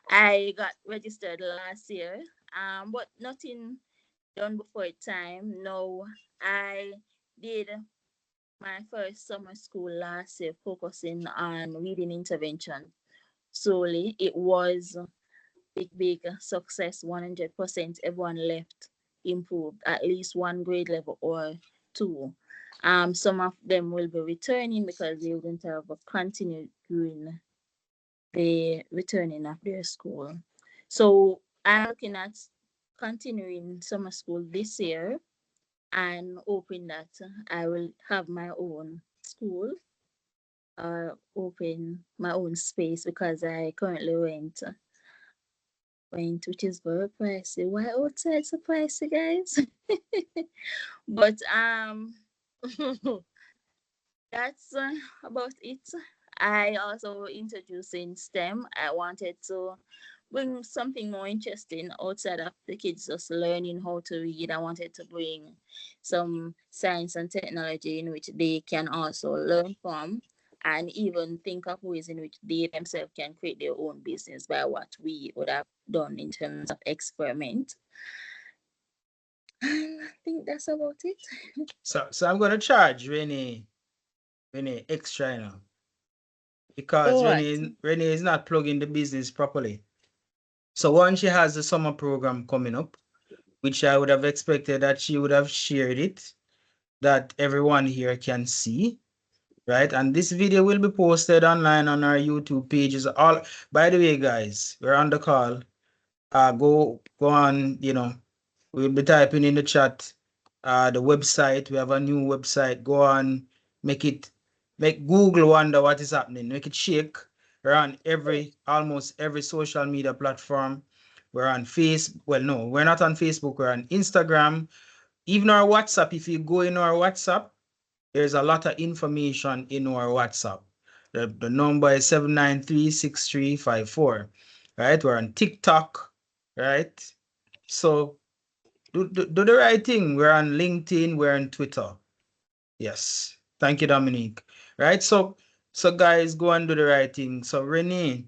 I got registered last year, but nothing done before time. No, I did my first summer school last year, focusing on reading intervention solely. It was big success, 100%. Everyone left improved, at least one grade level or two. Some of them will be returning because they wouldn't have continued during the returning of their school. So I'm looking at continuing summer school this year and hoping that I will have my own school or open my own space because I currently rent, which is very pricey. Why outside so pricey, guys? But that's about it. I also introduced in STEM. I wanted to bring something more interesting outside of the kids just learning how to read. I wanted to bring some science and technology in which they can also learn from and even think of ways in which they themselves can create their own business by what we would have done in terms of experiment. And I think that's about it. So I'm gonna charge Renee extra, because What? Renee is not plugging the business properly. So once she has the summer program coming up, which I would have expected that she would have shared it, that everyone here can see, right? And this video will be posted online on our YouTube pages. All, by the way, guys, we're on the call. Go on, we'll be typing in the chat the website. We have a new website. Go on, make Google wonder what is happening. Make it shake. We're on almost every social media platform. We're on well, no, we're not on Facebook. We're on Instagram. Even our WhatsApp. If you go in our WhatsApp, there's a lot of information in our WhatsApp. The number is 7936354. Right? We're on TikTok, right? So do the right thing. We're on LinkedIn, we're on Twitter. Yes. Thank you, Dominique. Right? So guys, go and do the right thing. So Renee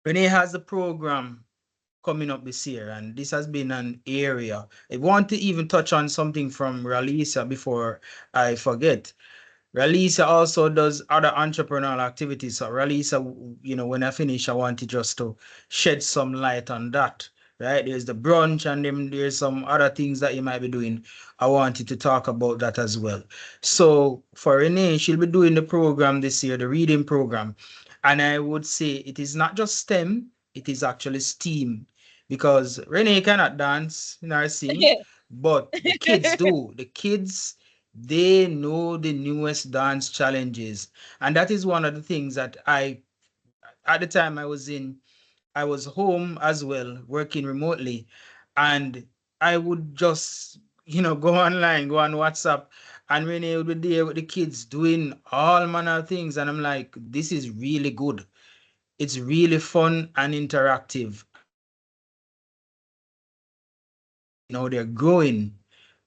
has a program coming up this year, and this has been an area. I want to even touch on something from Rallicia before I forget. Rallicia also does other entrepreneurial activities. So Rallicia, when I finish, I want to just to shed some light on that, right? There's the brunch, and then there's some other things that you might be doing. I wanted to talk about that as well. So for Renee, she'll be doing the program this year, the reading program. And I would say it is not just STEM, it is actually STEAM, because Renee cannot dance nor sing, but the kids do. The kids, they know the newest dance challenges. And that is one of the things that at the time I was home as well, working remotely. And I would just, go online, go on WhatsApp, and when I would be there with the kids doing all manner of things. And I'm like, this is really good. It's really fun and interactive. And I would say they're growing,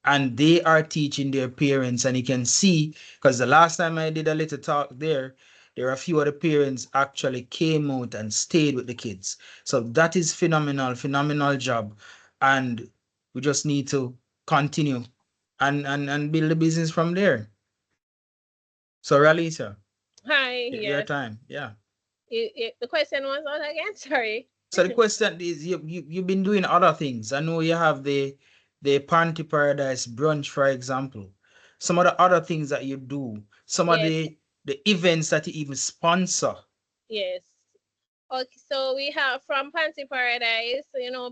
and they are teaching their parents, and you can see, because the last time I did a little talk there are a few other parents actually came out and stayed with the kids. So that is phenomenal job, and we just need to continue and build the business from there. So Rallicia, Hi, your yes. time. Yeah. The question was what again? Sorry. So the question is, you've been doing other things. I know you have the Panty Paradise brunch, for example. Some of the other things that you do, some of Yes, the events that you even sponsor. yes. Okay, so we have from Panty Paradise,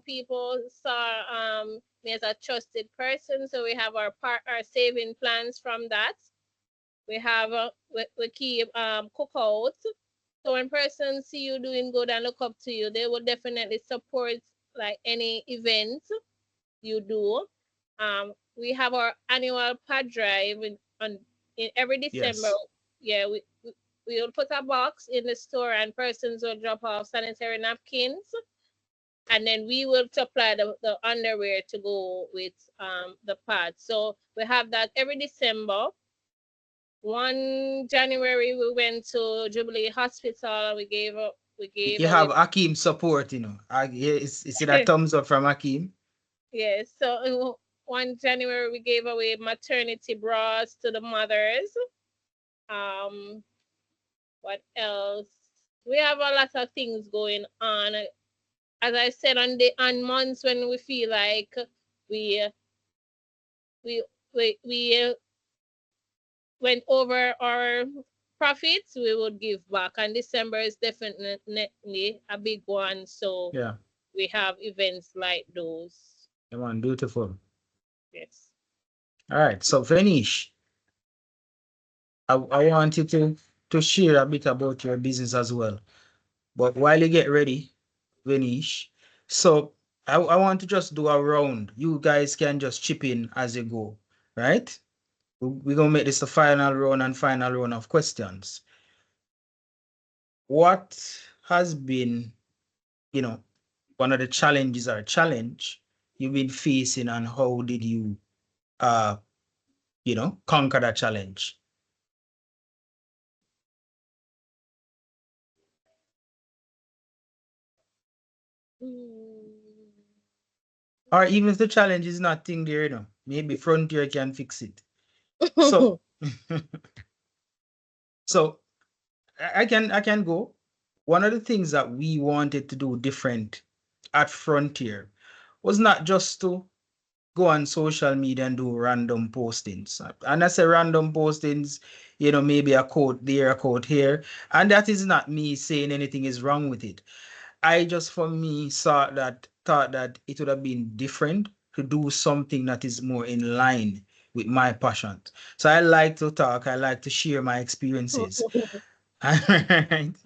people saw me as a trusted person. So we have our saving plans from that. We have we keep cookouts. So when persons see you doing good and look up to you, they will definitely support like any event you do. We have our annual pad drive in every December. Yes. Yeah, we will put a box in the store and persons will drop off sanitary napkins, and then we will supply the underwear to go with the pad. So we have that every December. 1 January we went to Jubilee Hospital. We gave You away. have Akim support, it's a thumbs up from Akim. Yes. So 1 January we gave away maternity bras to the mothers. What else? We have a lot of things going on. As I said, on months when we feel like we we we went over our profits, we would give back. And December is definitely a big one. So Yeah. we have events like those. Come on, beautiful. Yes. All right. So finish. I want you to share a bit about your business as well. But while you get ready, Venish, so I want to just do a round. You guys can just chip in as you go, right? We're going to make this the final round of questions. What has been, one of the challenges or challenge you've been facing, and how did you, conquer that challenge? Or even if the challenge is not thing there, maybe Frontier can fix it. So, so I can go. One of the things that we wanted to do different at Frontier was not just to go on social media and do random postings. And I say random postings, maybe a quote there, a quote here. And that is not me saying anything is wrong with it. I just, for me, thought that it would have been different to do something that is more in line with my passion. So I like to talk, I like to share my experiences. Right. And,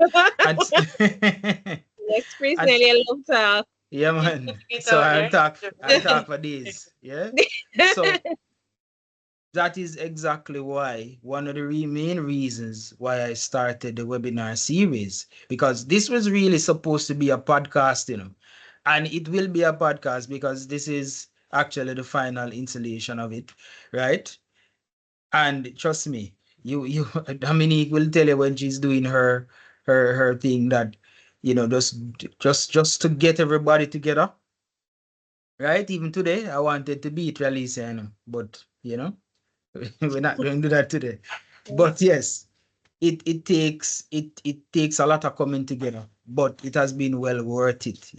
Next please, and Nelly, love talk. yeah, man. So I'll talk for days. Yeah. So that is exactly why one of the main reasons why I started the webinar series, because this was really supposed to be a podcast, and it will be a podcast because this is actually the final installation of it, right? And trust me, you Dominique will tell you when she's doing her thing that, just to get everybody together, right? Even today, I wanted to beat Rallicia, but we're not going to do that today. But yes, it takes a lot of coming together, but it has been well worth it.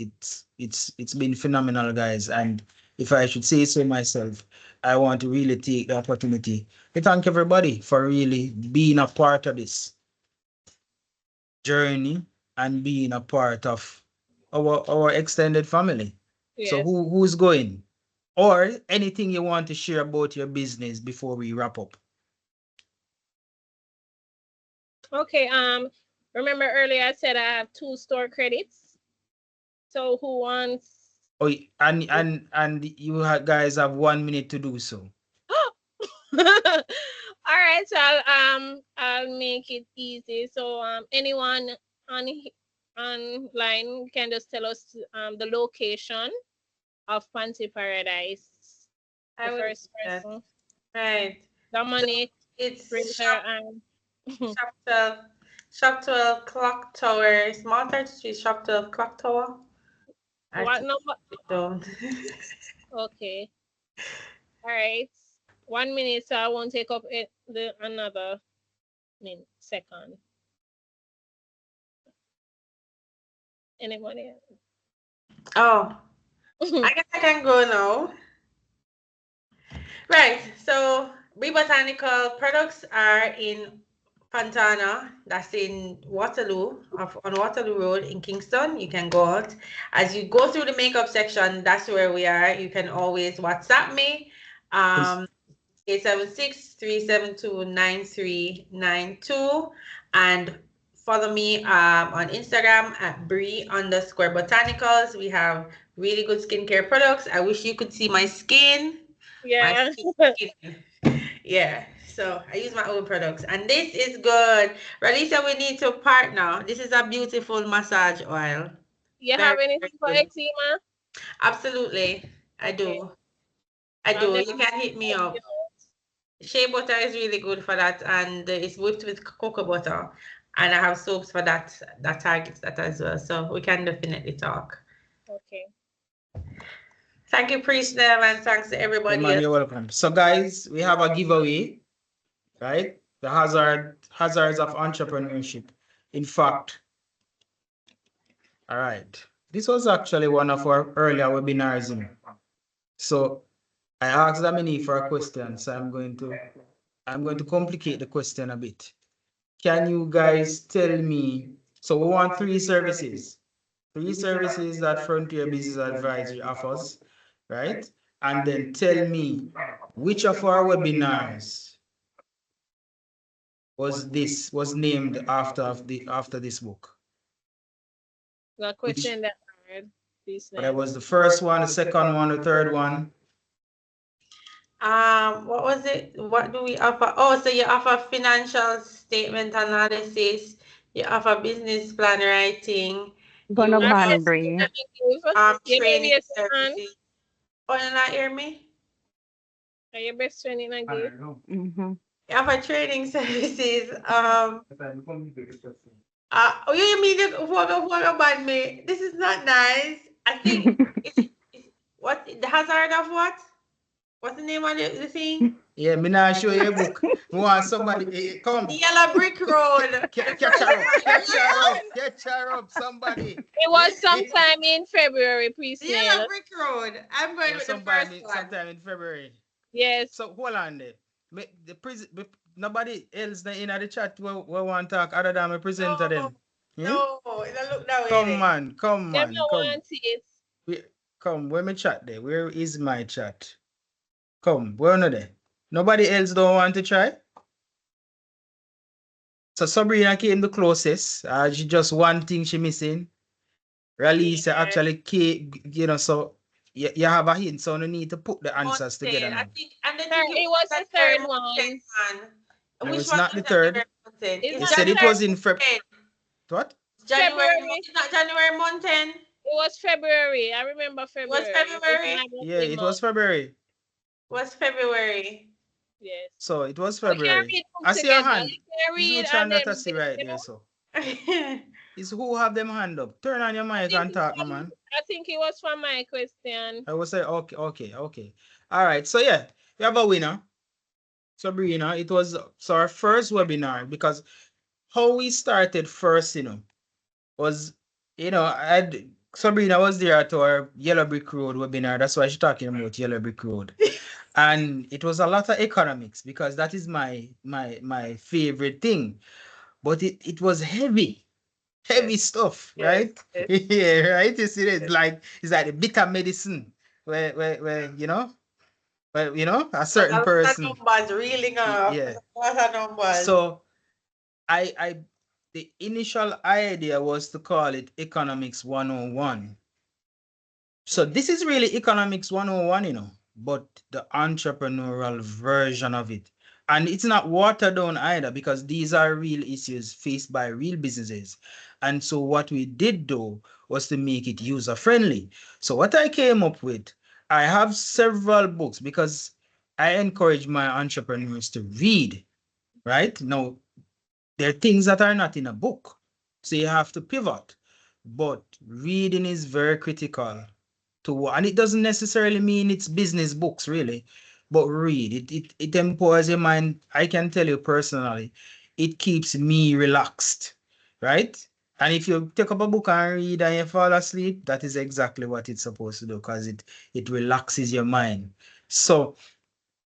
It's been phenomenal, guys. And if I should say so myself, I want to really take the opportunity to thank everybody for really being a part of this journey and being a part of our extended family. So Yes. who's going? Or anything you want to share about your business before we wrap up? Okay. Remember earlier I said I have 2 store credits. So who wants? Oh, and you guys have 1 minute to do so. All right, so I'll make it easy. So anyone on online can just tell us the location of Panty Paradise. I The would first see that. person. Right. Dominic, It's printer, and Shop 12, Shop 12 Clock Tower, Small 33 Shop 12 Clock Tower. I what took number? it down. Okay. All right. 1 minute, so I won't take up another second. Anybody? Oh, I guess I can go now. Right. So, Bree Botanical products are in Fontana, that's in Waterloo, on Waterloo Road in Kingston. You can go out. As you go through the makeup section, that's where we are. You can always WhatsApp me. 876-372-9392 and follow me on Instagram at Bree_botanicals. We have really good skincare products. I wish you could see my skin. Yeah. Yeah, so I use my own products and this is good. Rallicia, we need to partner. This is a beautiful massage oil. You Very, have anything very for good. eczema? Absolutely. I Okay. do. I I've do. never You can hit me up. Shea butter is really good for that, and it's whipped with cocoa butter. And I have soaps for that targets that as well. So we can definitely talk. Okay. Thank you, Prishnell, and thanks to everybody Man, else. you're welcome. So guys, we have a giveaway, right? The hazards of entrepreneurship. In fact, all right. This was actually one of our earlier webinars. So I asked Dominique for a question, so I'm going to complicate the question a bit. Can you guys tell me? So we want three services that Frontier Business Advisory offers, right? And then tell me which of our webinars was named after this book. The question that I heard. That was the first one, the second one, the third one. What was it? What do we offer? Oh, so you offer financial statement analysis, you offer business plan writing, Gonna you ban Bree. training services. Oh, you not hear me? Are your best friend in a give? Mm-hmm. You offer training services. Oh, you mean you photo ban me? This is not nice. I think it's what the hazard of what? What's the name of the thing? Yeah, me not show you a book. We want somebody come. Yellow Brick Road. Catch her up, somebody. It was sometime in February, please. Yellow Brick Road. I'm going with the first one. Sometime in February. Yes. So hold on there. Nobody else in the chat will want to talk other than my presenter them. No, it don't look that way. Come on. Come. Come, where my chat there? Where is my chat? Come, where are they? Nobody else don't want to try? So Sabrina came the closest. She just one thing she missing. Rallicia actually came, so you have a hint, so you need to put the answers together now. I think it was the third one. No, it's not the third. It's You said it was in February. What? January. It's not January month 10. It was February. I remember February. Was February? Yeah, it was February. Was February. Yes. So it was February. I see your hand. It's which hand that I see right there, so. It's who have them hand up. Turn on your mic and talk, man. I think it was for my question. I will say, okay. All right, so yeah, we have a winner. Sabrina, it was our first webinar because how we started first, was, Sabrina was there at our Yellow Brick Road webinar. That's why she's talking about Yellow Brick Road. And it was a lot of economics because that is my favorite thing. But it was heavy stuff, right? Yes. Yeah, right. You see, it's like the bitter medicine where a certain person. Numbers reeling up. Yeah. What are numbers? So, the initial idea was to call it Economics 101. So this is really Economics 101, but the entrepreneurial version of it. And it's not watered down either, because these are real issues faced by real businesses. And so what we did do was to make it user friendly. So what I came up with, I have several books because I encourage my entrepreneurs to read, right? Now, there are things that are not in a book, so you have to pivot. But reading is very critical to, and it doesn't necessarily mean it's business books, really, but read. It empowers your mind. I can tell you personally, it keeps me relaxed, right? And if you take up a book and read and you fall asleep, that is exactly what it's supposed to do, because it relaxes your mind. So,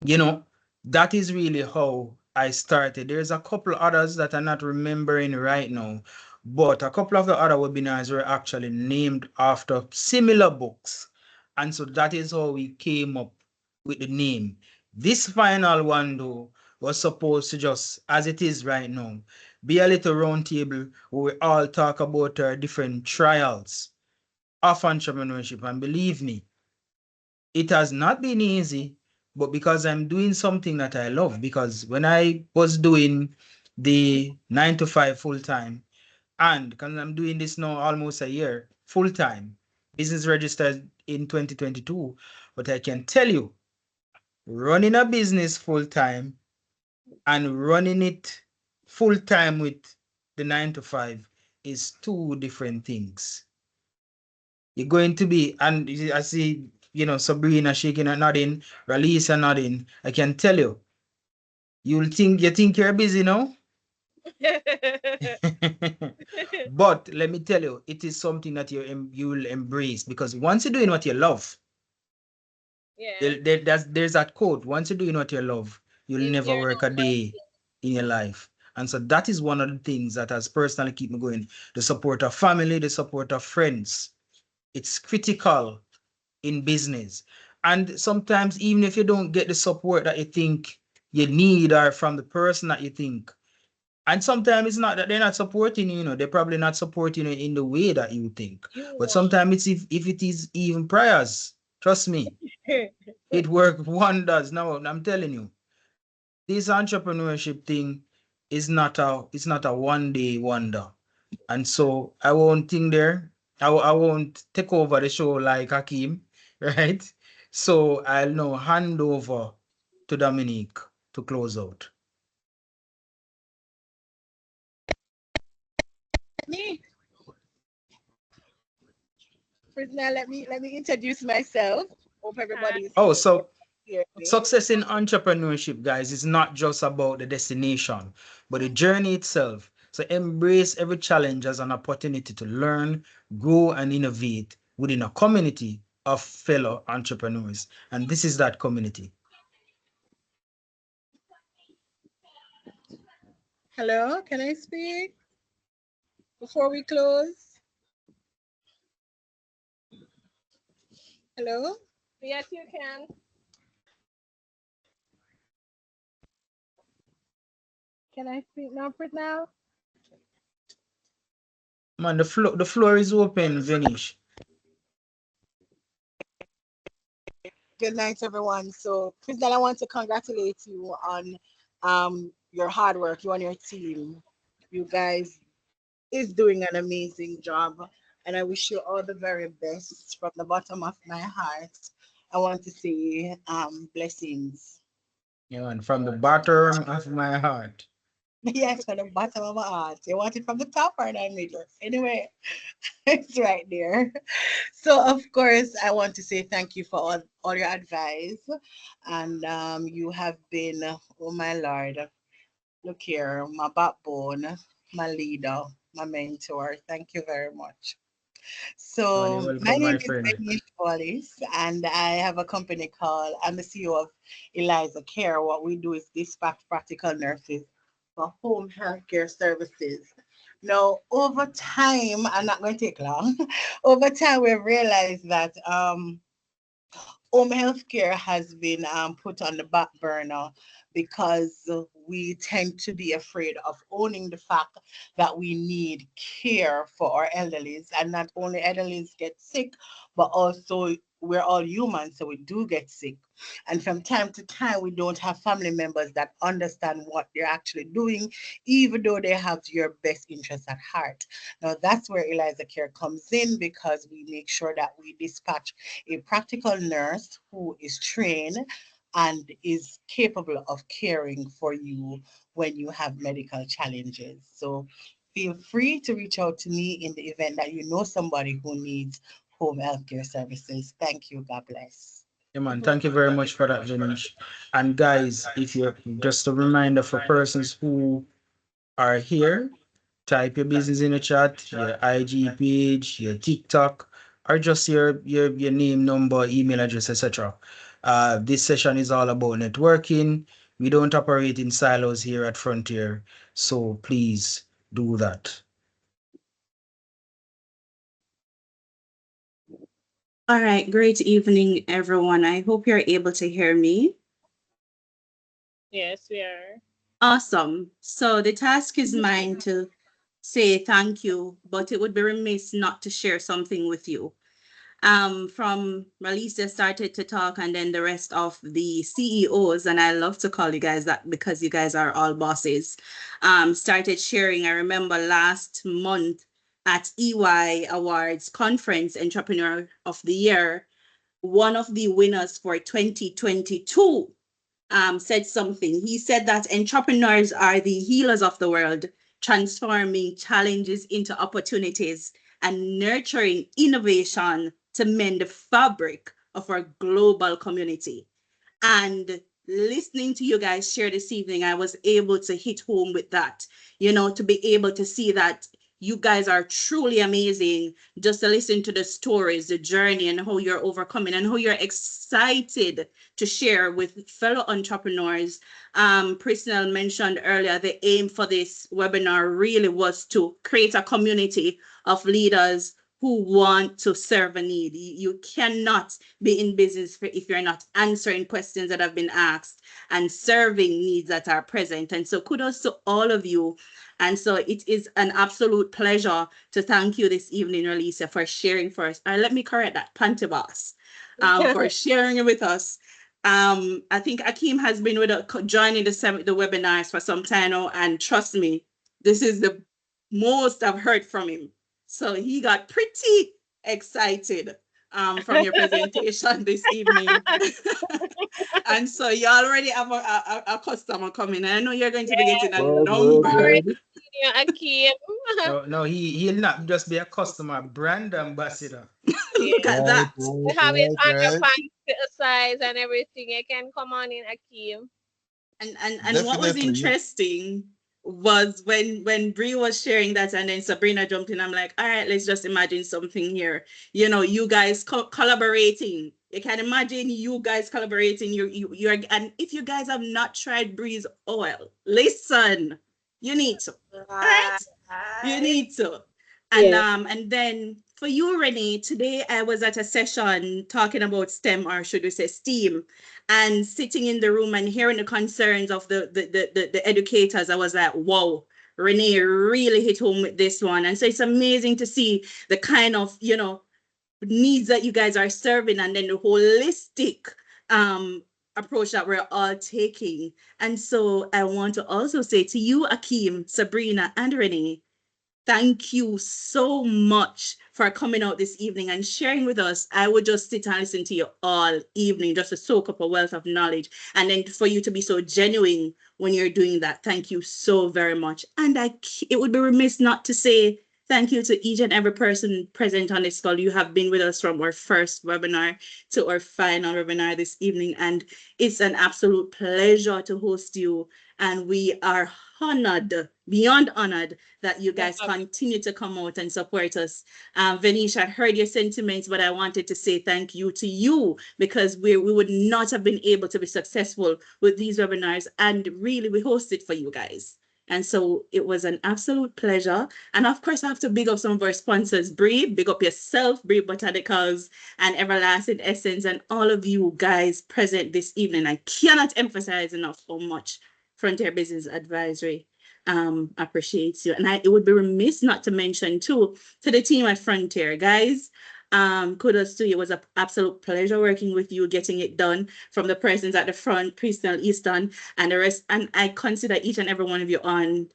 you know, that is really how I started. There's a couple others that I'm not remembering right now, but a couple of the other webinars were actually named after similar books. And so that is how we came up with the name. This final one, though, was supposed to just, as it is right now, be a little round table where we all talk about our different trials of entrepreneurship. And believe me, it has not been easy, but because I'm doing something that I love, because when I was doing the 9 to 5 full time, and because I'm doing this now almost a year full time, business registered in 2022, but I can tell you, running a business full time and running it full time with the 9 to 5 is two different things. You're going to be, and I see, Sabrina shaking and nodding, Rallicia nodding. I can tell you, you think you're busy now? But let me tell you, it is something that you will embrace, because once you're doing what you love, Yeah. there's that quote, once you're doing what you love, you'll never You're work a not day in your life. And so that is one of the things that has personally keep me going. The support of family, the support of friends. It's critical in business. And sometimes even if you don't get the support that you think you need, or from the person that you think, and sometimes it's not that they're not supporting you, they're probably not supporting you in the way that you think. you But sometimes it's if it is even prayers, trust me, it works wonders. Now I'm telling you, this entrepreneurship thing is not a one day wonder. And so I won't think there. I won't take over the show like Akim, right? So I'll now hand over to Dominique to close out. Me. First, now let me introduce myself. Hope everybody is Oh, so here. Me. success in entrepreneurship, guys, is not just about the destination, but the journey itself. So embrace every challenge as an opportunity to learn, grow, and innovate within a community of fellow entrepreneurs. And this is that community. Hello, can I speak before we close? Hello. Yes, you can. Can I speak now, for now? Man, the floor is open, Venish. Good night, everyone. So, Priscilla, I want to congratulate you on your hard work, you and your team. You guys is doing an amazing job, and I wish you all the very best from the bottom of my heart. I want to say blessings. Yeah, and from the bottom of my heart. Yes, from the bottom of my heart. You want it from the top or the middle? Anyway, it's right there. So, of course, I want to say thank you for all your advice. And you have been, oh my Lord, look here, my backbone, my leader, my mentor. Thank you very much. Oh, you're So, my welcome, name my is friend. Becky Wallace, and I have a company called, I'm the CEO of Eliza Care. What we do is dispatch practical nurses for home healthcare services. Now, over time, I'm not going to take long. Over time, we've realized that home health care has been put on the back burner because we tend to be afraid of owning the fact that we need care for our elderlies, and not only elderlies get sick, but also we're all human, so we do get sick. And from time to time, we don't have family members that understand what they're actually doing, even though they have your best interest at heart. Now, that's where Eliza Care comes in, because we make sure that we dispatch a practical nurse who is trained and is capable of caring for you when you have medical challenges. So feel free to reach out to me in the event that you know somebody who needs home healthcare services. Thank you. God bless. Yeah, man. Thank you very much for that, Janish. And guys, if you're just a reminder for persons who are here, type your business in the chat, your IG page, your TikTok, or just your name, number, email address, etc. This session is all about networking. We don't operate in silos here at Frontier, so please do that. All right, great evening, everyone. I hope you're able to hear me. Yes, we are. Awesome. So the task is mine to say thank you, but it would be remiss not to share something with you. From Rallicia started to talk, and then the rest of the CEOs, and I love to call you guys that because you guys are all bosses, started sharing. I remember last month at EY Awards Conference, Entrepreneur of the Year, one of the winners for 2022 said something. He said that entrepreneurs are the healers of the world, transforming challenges into opportunities and nurturing innovation to mend the fabric of our global community. And listening to you guys share this evening, I was able to hit home with that, to be able to see that you guys are truly amazing. Just to listen to the stories, the journey, and how you're overcoming and how you're excited to share with fellow entrepreneurs. Priscilla mentioned earlier, the aim for this webinar really was to create a community of leaders who want to serve a need. You cannot be in business if you're not answering questions that have been asked and serving needs that are present. And so kudos to all of you. And so it is an absolute pleasure to thank you this evening, Rallicia, for sharing first. Let me correct that, Panty Boss, for sharing it with us. I think Akim has been joining the webinars for some time now, and trust me, this is the most I've heard from him. So he got pretty excited from your presentation this evening. And so you already have a customer coming. I know you're going to be getting a number. Akim. No, he'll not just be a customer, brand ambassador. Look at that. We have his underpants size and everything. You can come on in, Akim. And what was interesting was when Bree was sharing that, and then Sabrina jumped in. I'm like, all right, let's just imagine something here. You guys collaborating. You can imagine you guys collaborating. You're and if you guys have not tried Bree's oil, listen, you need to. All right, you need to. And and then for you, Renee, today I was at a session talking about STEM, or should we say STEAM, and sitting in the room and hearing the concerns of the educators. I was like, wow, Renee really hit home with this one. And so it's amazing to see the kind of, needs that you guys are serving, and then the holistic approach that we're all taking. And so I want to also say to you, Akim, Sabrina, and Renee, thank you so much for coming out this evening and sharing with us. I would just sit and listen to you all evening just to soak up a wealth of knowledge. And then for you to be so genuine when you're doing that, thank you so very much. And it would be remiss not to say thank you to each and every person present on this call. You have been with us from our first webinar to our final webinar this evening. And it's an absolute pleasure to host you. And we are honored, beyond honored, that you guys continue to come out and support us. Venetia, I heard your sentiments, but I wanted to say thank you to you, because we would not have been able to be successful with these webinars. And really, we hosted for you guys. And so it was an absolute pleasure. And of course, I have to big up some of our sponsors, Bree, big up yourself, Bree Botanicals and Everlasting Essence, and all of you guys present this evening. I cannot emphasize enough how much Frontier Business Advisory appreciates you. And it would be remiss not to mention too, to the team at Frontier, guys, Kudos to you. It was an absolute pleasure working with you, getting it done, from the persons at the front, Preston, Easton, and the rest. And I consider each and every one of you on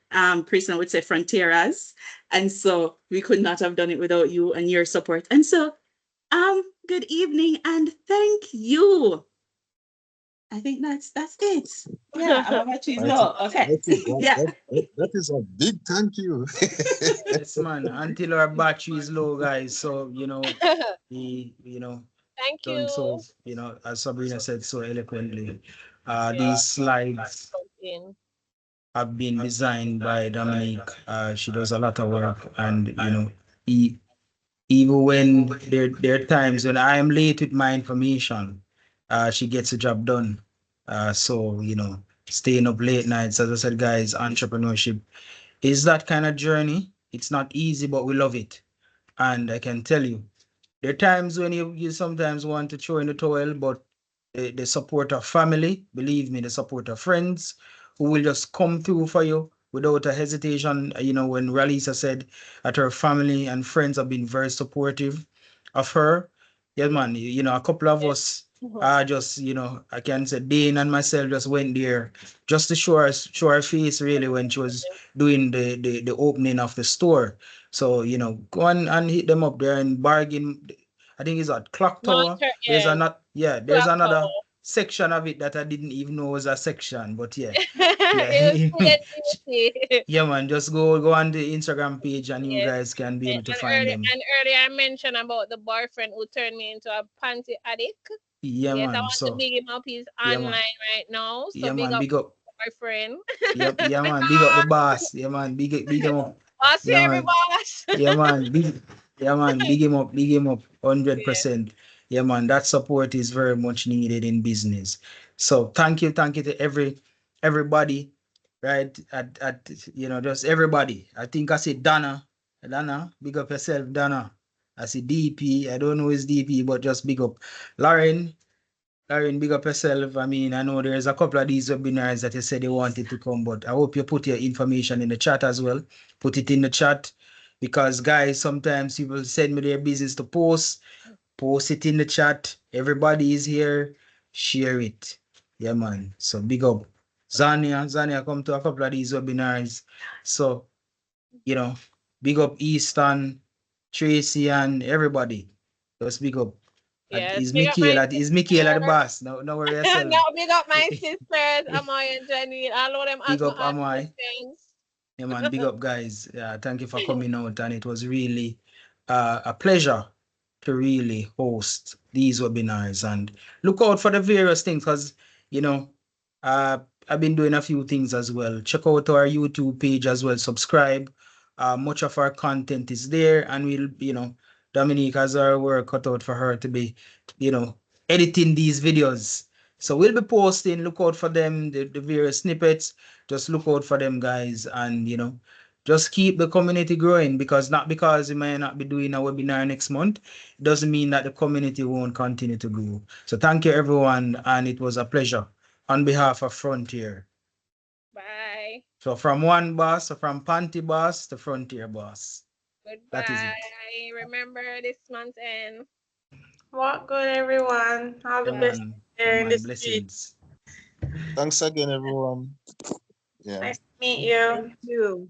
Preston would say Frontieras. And so we could not have done it without you and your support. And so good evening and thank you. I think that's it. Yeah, I'm about to know. Okay. Yeah. That is a big thank you. Yes, man. Until our battery is low, guys. So, Thank done you. so, as Sabrina said so eloquently, these slides have been designed by Dominique. She does a lot of work, and even when there are times when I am late with my information, she gets the job done. So staying up late nights, as I said, guys, entrepreneurship is that kind of journey. It's not easy, but we love it. And I can tell you, there are times when you sometimes want to throw in the towel, but the support of family, believe me, the support of friends who will just come through for you without a hesitation. When Rallicia said that her family and friends have been very supportive of her. Yeah, man, a couple of us just, I can say Dane and myself just went there just to show her face really when she was doing the opening of the store. So, go on and hit them up there and bargain. I think it's at Clock Tower. There's another section of it that I didn't even know was a section, but yeah. Yeah, man, just go on the Instagram page and you guys can be able to find them. And earlier I mentioned about the boyfriend who turned me into a panty addict. Yeah, yes, man. I want to big him up. He's online right now. So yeah, man, big up boyfriend. Yep, yeah, man, big up the boss. Yeah, man, big him up. Boss, yeah, every boss. Yeah, man, big him up, 100%. Yeah, man, that support is very much needed in business. So thank you to everybody, right? At just everybody. I think I see Donna, big up yourself, Donna. I see DP. I don't know his DP, but just big up Lauren, big up yourself. I mean, I know there's a couple of these webinars that you said you wanted to come, but I hope you put your information in the chat as well. Put it in the chat because, guys, sometimes people send me their business to post it in the chat. Everybody is here. Share it. Yeah, man. So big up. Zania come to a couple of these webinars. So, big up Easton, Tracy, and everybody. Just big up. Yes, is Michaela the boss? No worry yourself. No, big up my sisters, Amoy and Jenny. All of them big up Amoy. Yeah, man, big up, guys. Thank you for coming out, and it was really a pleasure to really host these webinars. And look out for the various things because I've been doing a few things as well. Check out our YouTube page as well. Subscribe. Much of our content is there, and we'll Dominique has our work cut out for her to be, editing these videos. So we'll be posting, look out for them, the various snippets. Just look out for them, guys. And, just keep the community growing because we may not be doing a webinar next month. It doesn't mean that the community won't continue to grow. So thank you, everyone. And it was a pleasure on behalf of Frontier. Bye. So from one boss, from Panty boss to Frontier boss. Goodbye. That is it. Remember this month's end. Walk good, everyone. All the best there in the streets. Thanks again, everyone. Yeah. Nice to meet you. Thank you.